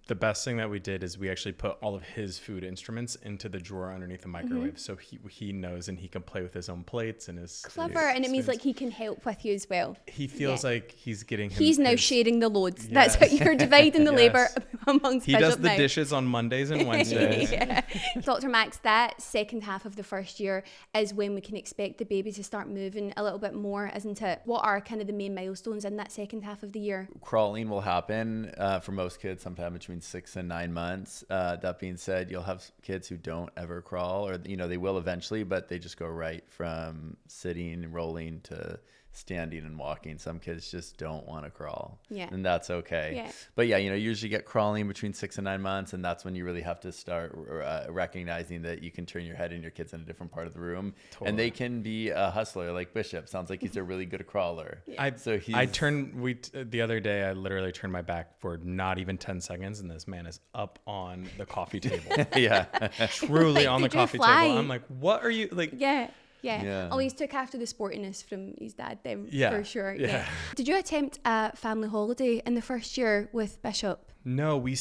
the best thing that we did is we actually put all of his food instruments into the drawer underneath the microwave, so he knows, and he can play with his own plates and his clever, and it means like he can help with you as well. He feels like he's getting he's now sharing the loads. That's how you're dividing the labor amongst He Bishop does the now. dishes on Mondays and Wednesdays. Dr. Max, that second half of the first year is when we can expect the baby to start moving a little bit more, isn't it? What are kind of the main milestones in that second half of the year? Crawling will happen for most kids sometime between 6 and 9 months. That being said, you'll have kids who don't ever crawl, or they will eventually, but they just go right from sitting, rolling to standing and walking. Some kids just don't want to crawl, and that's okay. But you usually get crawling between 6 and 9 months, and that's when you really have to start recognizing that you can turn your head and your kid's in a different part of the room. Totally. And they can be a hustler like Bishop. Sounds like he's a really good crawler. The other day I literally turned my back for not even 10 seconds, and this man is up on the coffee table. Truly on the coffee table. I'm like, what are you like? Yeah. Oh, he's took after the sportiness from his dad then, for sure. Yeah. Did you attempt a family holiday in the first year with Bishop? No, we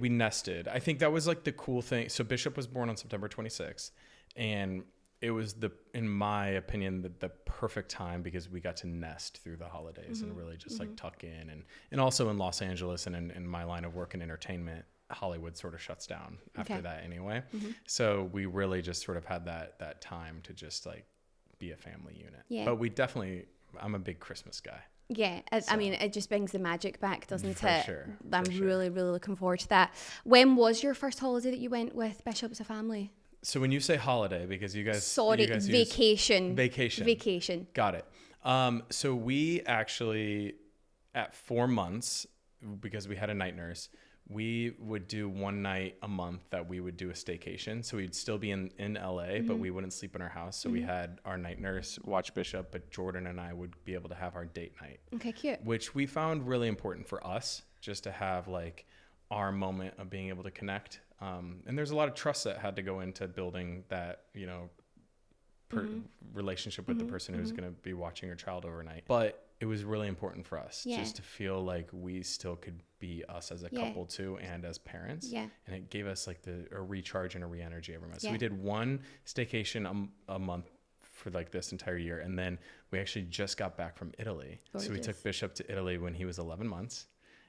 nested. I think that was like the cool thing. So Bishop was born on September 26th, and it was in my opinion, the perfect time because we got to nest through the holidays and really just like tuck in, and also in Los Angeles and in my line of work in entertainment, Hollywood sort of shuts down after that anyway. So we really just sort of had that time to just like be a family unit. Yeah. But I'm a big Christmas guy. Yeah, I mean, it just brings the magic back, doesn't For it? sure. I'm For sure. really, really looking forward to that. When was your first holiday that you went with Bishop as a family? So when you say holiday, because you guys Vacation. Vacation. Got it. So we actually, at 4 months, because we had a night nurse, we would do one night a month that we would do a staycation. So we'd still be in LA, but we wouldn't sleep in our house. So we had our night nurse watch Bishop, but Jordan and I would be able to have our date night. Okay, cute. Which we found really important for us, just to have like our moment of being able to connect. And there's a lot of trust that had to go into building that, relationship with the person who's going to be watching your child overnight. But it was really important for us just to feel like we still could be us as a couple too, and as parents. Yeah. And it gave us like a recharge and a re-energy every month. So we did one staycation a month for like this entire year. And then we actually just got back from Italy. Gorgeous. So we took Bishop to Italy when he was 11 months.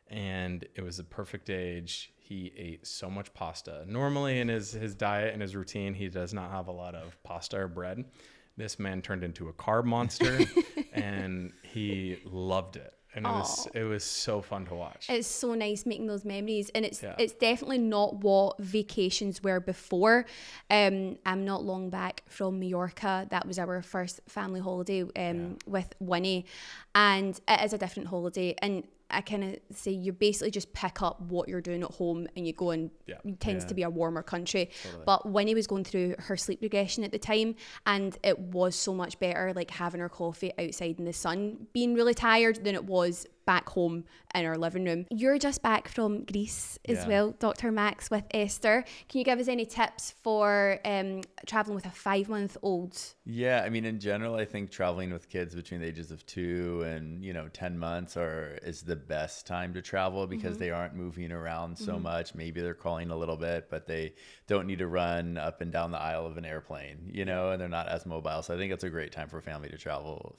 And it was the perfect age. He ate so much pasta. Normally in his diet and his routine, he does not have a lot of pasta or bread. This man turned into a carb monster and he loved it. And it was so fun to watch. It's so nice making those memories. And it's definitely not what vacations were before. I'm not long back from Mallorca. That was our first family holiday with Winnie. And it is a different holiday. And I kind of say you basically just pick up what you're doing at home and you go, and it tends to be a warmer country. Totally. But Winnie was going through her sleep regression at the time, and it was so much better like having her coffee outside in the sun, being really tired, than it was back home in our living room. You're just back from Greece as well, Dr. Max, with Esther. Can you give us any tips for traveling with a 5-month-old? Yeah, I mean, in general, I think traveling with kids between the ages of 2 and 10 months is the best time to travel, because they aren't moving around so much. Maybe they're crawling a little bit, but they don't need to run up and down the aisle of an airplane, and they're not as mobile. So I think it's a great time for families to travel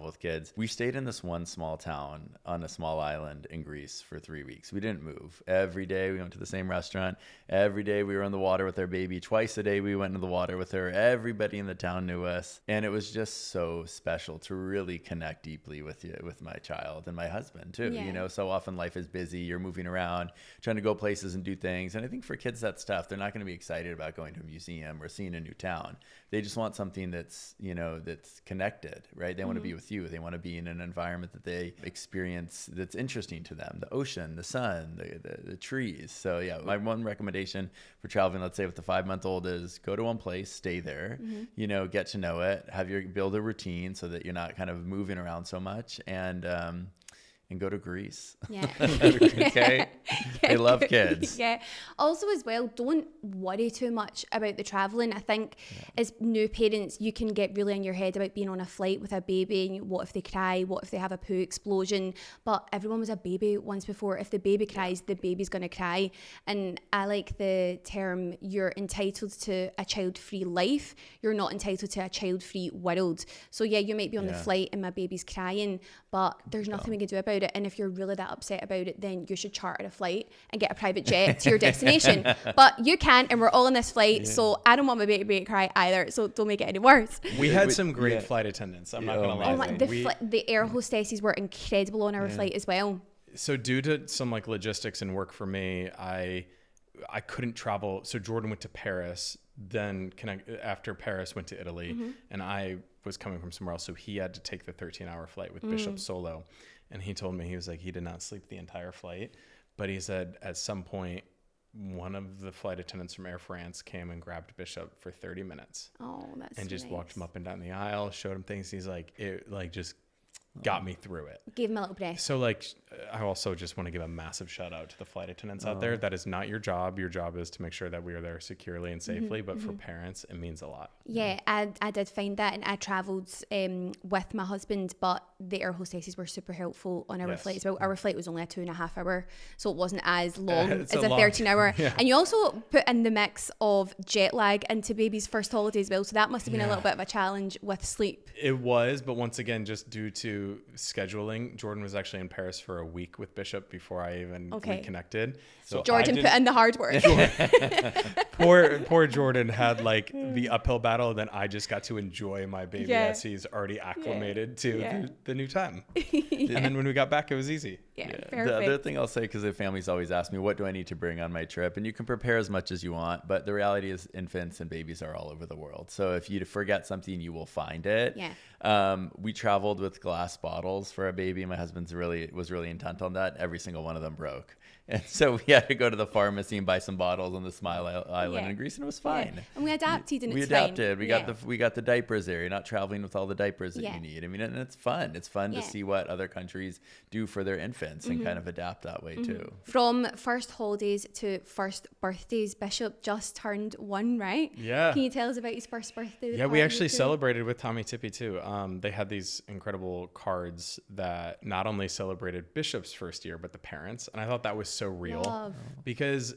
with kids. We stayed in this one small town on a small island in Greece for 3 weeks. We didn't move. Every day we went to the same restaurant. Every day we were in the water with our baby. Twice a day we went into the water with her. Everybody in the town knew us. And it was just so special to really connect deeply with my child and my husband too. Yeah. So often life is busy. You're moving around, trying to go places and do things. And I think for kids that's tough. They're not going to be excited about going to a museum or seeing a new town. They just want something that's, that's connected, right? They want to be with you. They want to be in an environment that they experience that's interesting to them. The ocean, the sun, the trees. So yeah, my one recommendation for traveling, let's say with the 5-month-old, is go to one place, stay there, get to know it, build a routine so that you're not kind of moving around so much, and go to Greece. Yeah. Okay. They love kids. Yeah. Also as well, don't worry too much about the traveling. I think as new parents, you can get really in your head about being on a flight with a baby and what if they cry, what if they have a poo explosion. But everyone was a baby once before. If the baby cries, the baby's going to cry. And I like the term, you're entitled to a child-free life. You're not entitled to a child-free world. So yeah, you might be on the flight and my baby's crying, but there's nothing we can do about it. And if you're really that upset about it, then you should charter a flight and get a private jet to your destination. But you can't, and we're all on this flight, so I don't want my baby to cry either, so don't make it any worse. We had some great flight attendants, I'm not going to lie. The air hostesses were incredible on our flight as well. So due to some like logistics and work for me, I couldn't travel. So Jordan went to Paris, then after Paris went to Italy, and I was coming from somewhere else, so he had to take the 13-hour flight with Bishop solo. And he told me, he was like, he did not sleep the entire flight, but he said at some point, one of the flight attendants from Air France came and grabbed Bishop for 30 minutes. Oh, that's and just nice. Walked him up and down the aisle, showed him things. He's like, it like just got me through it. Gave him a little breath. So like, I also just want to give a massive shout out to the flight attendants out there. That is not your job. Your job is to make sure that we are there securely and safely. But for parents, it means a lot. Yeah, I did find that, and I travelled with my husband, but the air hostesses were super helpful on our flight as well. Our flight was only a 2.5 hour, so it wasn't as long as a 13-hour. Yeah. And you also put in the mix of jet lag into baby's first holiday as well. So that must have been a little bit of a challenge with sleep. It was, but once again, just due to to scheduling, Jordan was actually in Paris for a week with Bishop before I even reconnected. So Jordan put in the hard work. Poor Jordan had like the uphill battle. Then I just got to enjoy my baby as he's already acclimated to the new time. And then when we got back, it was easy. The other thing I'll say, because the families always ask me, what do I need to bring on my trip? And you can prepare as much as you want, but the reality is infants and babies are all over the world. So if you forget something, you will find it. We traveled with glass bottles for a baby. My husband's was really intent on that. Every single one of them broke. And so we had to go to the pharmacy and buy some bottles on the Smile Island in Greece, and it was fine. And we adapted, and we it's adapted. fine. We got the diapers there. You're not traveling with all the diapers that you need. I mean, and it's fun. It's fun to see what other countries do for their infants and kind of adapt that way too. From first holidays to first birthdays, Bishop just turned 1, right? Yeah. Can you tell us about his first birthday? Yeah, we actually celebrated with Tommee Tippee too. They had these incredible cards that not only celebrated Bishop's first year, but the parents. And I thought that was so real because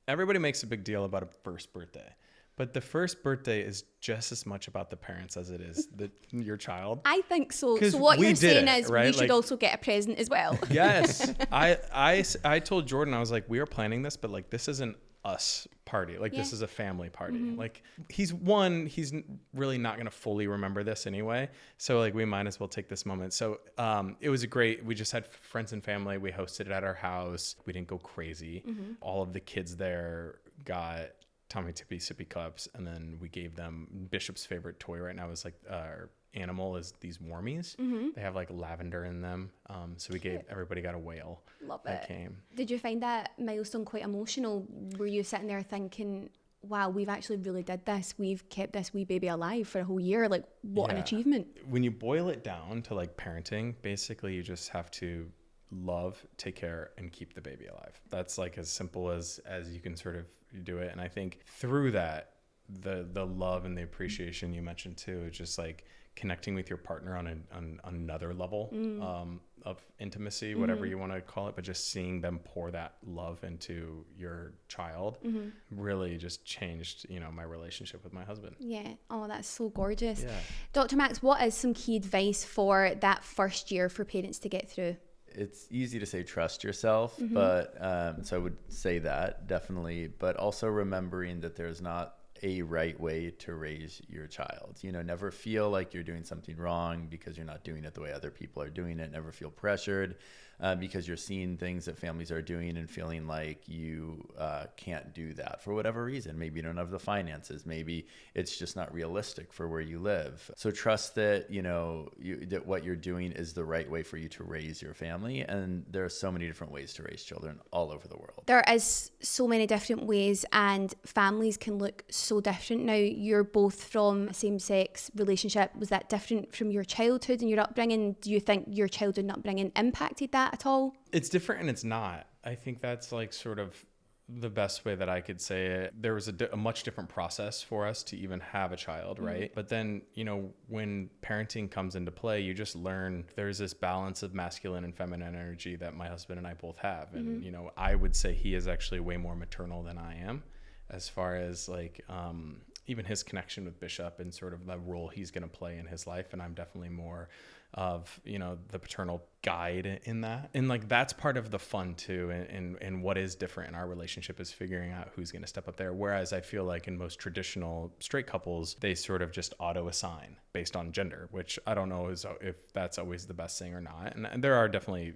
everybody makes a big deal about a first birthday. But the first birthday is just as much about the parents as it is your child. I think so. So what you're saying is we should also get a present as well. Yes. I told Jordan, I was like, we are planning this, but like this isn't us party. Like this is a family party. Like he's really not going to fully remember this anyway. So like we might as well take this moment. So it was we just had friends and family. We hosted it at our house. We didn't go crazy. All of the kids there got Tommee Tippee sippy cups, and then we gave them Bishop's favorite toy right now is like animal is these warmies. They have like lavender in them. So everybody got a whale. Love that it. came. Did you find that milestone quite emotional? Were you sitting there thinking, wow, we've actually really did this. We've kept this wee baby alive for a whole year. Like what an achievement. When you boil it down to like parenting, basically you just have to love, take care, and keep the baby alive. That's like as simple as you can sort of do it. And I think through that, the love and the appreciation you mentioned too, is just like connecting with your partner on another level of intimacy, whatever you want to call it, but just seeing them pour that love into your child really just changed, my relationship with my husband. Yeah. Oh, that's so gorgeous. Yeah. Dr. Max, what is some key advice for that first year for parents to get through? It's easy to say trust yourself, but so I would say that definitely, but also remembering that there's not a right way to raise your child. Never feel like you're doing something wrong because you're not doing it the way other people are doing it. Never feel pressured because you're seeing things that families are doing and feeling like you can't do that for whatever reason. Maybe you don't have the finances. Maybe it's just not realistic for where you live. So trust that, that what you're doing is the right way for you to raise your family. And there are so many different ways to raise children all over the world. There is so many different ways, and families can look so different. Now, you're both from a same-sex relationship. Was that different from your childhood and your upbringing? Do you think your childhood and upbringing impacted that at all? It's different and it's not. I think that's like sort of the best way that I could say it. There was a much different process for us to even have a child, right? But then, when parenting comes into play, you just learn there's this balance of masculine and feminine energy that my husband and I both have. And, I would say he is actually way more maternal than I am, as far as like even his connection with Bishop and sort of the role he's going to play in his life. And I'm definitely more of, the paternal guide in that. And like, that's part of the fun too. And what is different in our relationship is figuring out who's going to step up there. Whereas I feel like in most traditional straight couples, they sort of just auto assign based on gender, which I don't know if that's always the best thing or not. And there are definitely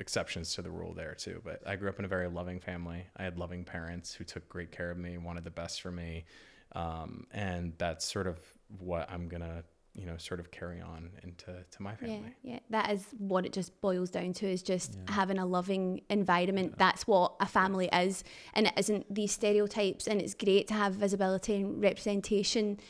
exceptions to the rule there too. But I grew up in a very loving family. I had loving parents who took great care of me, wanted the best for me. And that's sort of what I'm going to, sort of carry on into my family. Yeah. That is what it just boils down to, is just having a loving environment. Yeah. That's what a family is. And it isn't these stereotypes. And it's great to have visibility and representation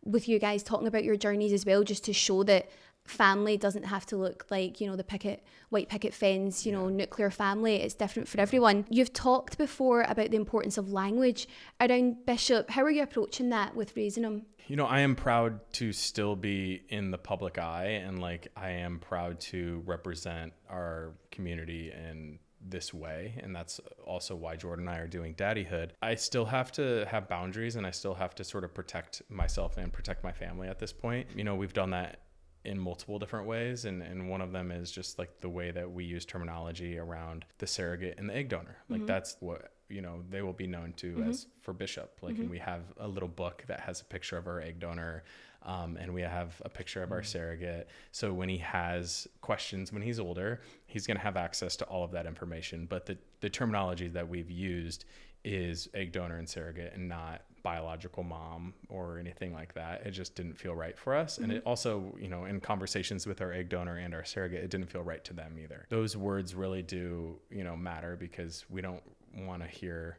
with you guys talking about your journeys as well, just to show that family doesn't have to look like, the white picket fence, nuclear family. It's different for everyone. You've talked before about the importance of language around Bishop. How are you approaching that with raising him? I am proud to still be in the public eye, and like I am proud to represent our community in this way. And that's also why Jordan and I are doing Daddyhood. I still have to have boundaries, and I still have to sort of protect myself and protect my family at this point. We've done that in multiple different ways. And one of them is just like the way that we use terminology around the surrogate and the egg donor. Like that's what, you know, they will be known to as for Bishop. Like, and we have a little book that has a picture of our egg donor. And we have a picture of our surrogate. So when he has questions when he's older, he's going to have access to all of that information. But the terminology that we've used is egg donor and surrogate, and not biological mom or anything like that. It just didn't feel right for us. And it also, you know, in conversations with our egg donor and our surrogate, it didn't feel right to them either. Those words really do, you know, matter, because we don't want to hear,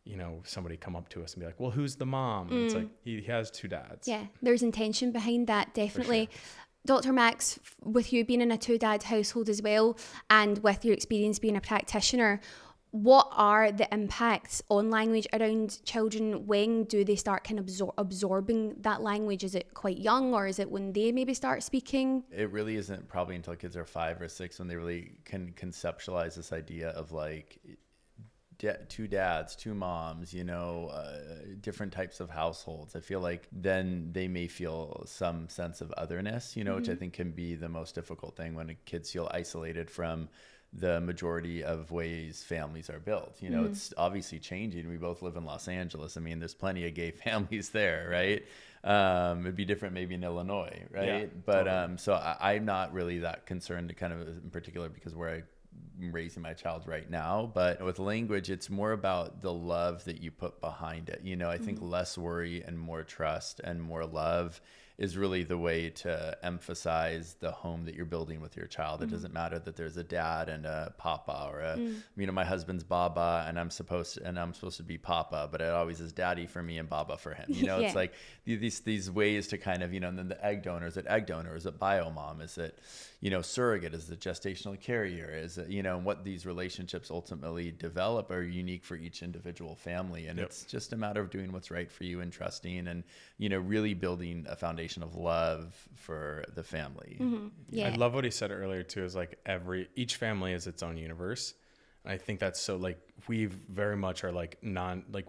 you know, somebody come up to us and be like, well, who's the mom? And it's like, he has two dads. Yeah, there's intention behind that, definitely. Sure. Dr. Max, with you being in a 2-dad household as well, and with your experience being a practitioner, what are the impacts on language around children? When do they start kind of absorbing that language? Is it quite young, or is it when they maybe start speaking? It really isn't probably until kids are 5 or 6 when they really can conceptualize this idea of like two dads, two moms, you know, different types of households. I feel like then they may feel some sense of otherness, you know, which I think can be the most difficult thing when kids feel isolated from the majority of ways families are built. You know, it's obviously changing. We both live in Los Angeles. I mean, there's plenty of gay families there, right? It'd be different maybe in Illinois, right? Yeah, but totally. So I'm not really that concerned kind of in particular because I'm raising my child right now. But with language, it's more about the love that you put behind it. You know, I think less worry and more trust and more love is really the way to emphasize the home that you're building with your child. It doesn't matter that there's a dad and a papa, or you know, my husband's Baba and I'm supposed to be Papa, but it always is Daddy for me and Baba for him. You know, it's like these ways to kind of, you know, and then the egg donor, is it egg donor? Is it bio mom? Is it, you know, surrogate? Is it gestational carrier? Is it, you know, what these relationships ultimately develop are unique for each individual family. And it's just a matter of doing what's right for you and trusting and, you know, really building a foundation of love for the family. I love what he said earlier too, is like each family is its own universe. And I think that's so, like, we very much are like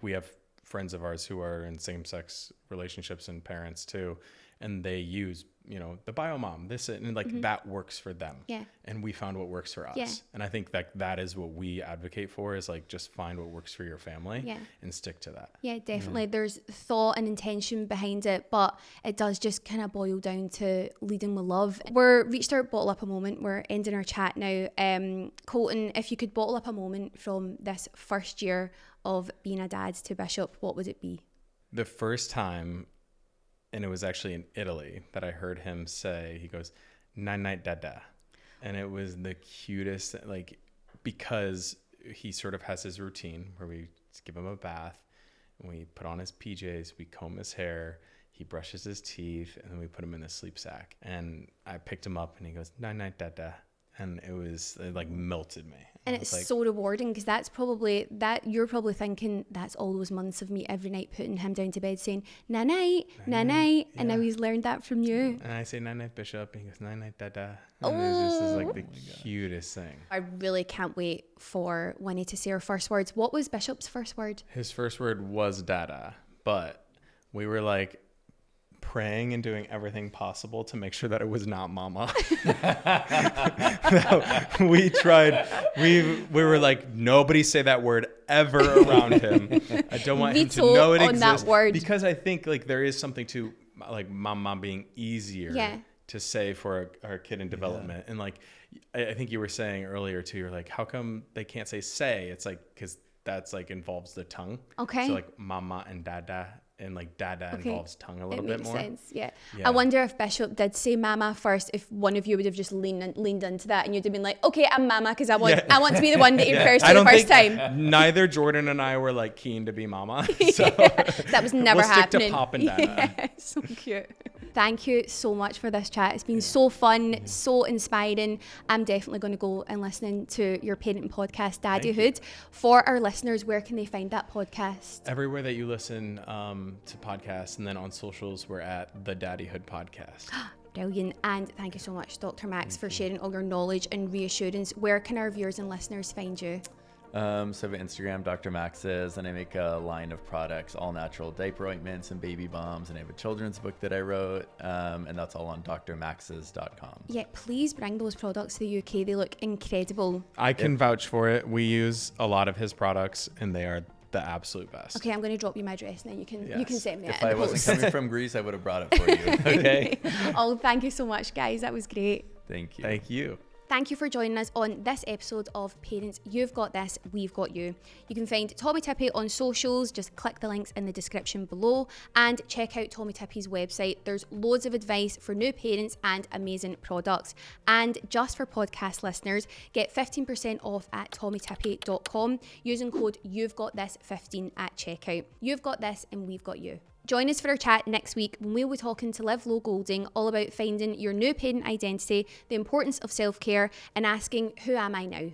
we have friends of ours who are in same-sex relationships and parents too, and they use, you know, the bio mom, this, and like that works for them. Yeah. And we found what works for us. Yeah. And I think that is what we advocate for, is like, just find what works for your family and stick to that. Yeah, definitely. There's thought and intention behind it, but it does just kind of boil down to leading with love. We're reached our bottle up a moment. We're ending our chat now. Colton, if you could bottle up a moment from this first year of being a dad to Bishop, what would it be? The first time, and it was actually in Italy, that I heard him say, he goes, "Night dada." And it was the cutest, like, because he sort of has his routine where we give him a bath and we put on his PJs, we comb his hair, he brushes his teeth, and then we put him in the sleep sack. And I picked him up and he goes, "Night dada." And it like melted me. And it's like, so rewarding, because that's probably that you're probably thinking that's all those months of me every night putting him down to bed saying night, and now he's learned that from you. And I say night Bishop, and he goes night dada. And it's just like the cutest thing. I really can't wait for Winnie to say her first words. What was Bishop's first word? His first word was dada, but we were like praying and doing everything possible to make sure that it was not mama. No, we tried. We were like, nobody say that word ever around him. I don't want him to know it exists. That word. Because I think like there is something to like mama being easier to say for our kid in development. And like, I think you were saying earlier too, you're like, how come they can't say? It's like, because that's like involves the tongue. Okay. So like mama and dada. And like dada involves tongue a little bit more. It makes sense, yeah. I wonder if Bishop did say mama first, if one of you would have just leaned into that and you'd have been like, okay, I'm mama because I want to be the one that he refers to the first time. Neither Jordan and I were like keen to be mama. So that was never happening. Stick to pop and dada. Yeah, so cute. Thank you so much for this chat. It's been so fun, so inspiring. I'm definitely going to go and listen to your parenting podcast, Daddyhood. For our listeners, where can they find that podcast? Everywhere that you listen to podcasts, and then on socials, we're at the Daddyhood Podcast. Brilliant. And thank you so much, Dr. Max, for sharing all your knowledge and reassurance. Where can our viewers and listeners find you? So I have an Instagram, Dr. Max's, and I make a line of products, all natural diaper ointments and baby bombs. And I have a children's book that I wrote, and that's all on drmax's.com. Yeah, please bring those products to the UK. They look incredible. I can vouch for it. We use a lot of his products, and they are the absolute best. Okay, I'm going to drop you my address, and then you can send me it. If I wasn't coming from Greece, I would have brought it for you. Okay. Oh, thank you so much, guys. That was great. Thank you. Thank you. Thank you for joining us on this episode of Parents, You've Got This, We've Got You. You can find Tommee Tippee on socials, just click the links in the description below and check out Tommee Tippee's website. There's loads of advice for new parents and amazing products. And just for podcast listeners, get 15% off at TommeeTippee.com using code You've Got This 15 at checkout. You've got this and we've got you. Join us for our chat next week when we'll be talking to Liv Lowe Golding all about finding your new parent identity, the importance of self-care, and asking, who am I now?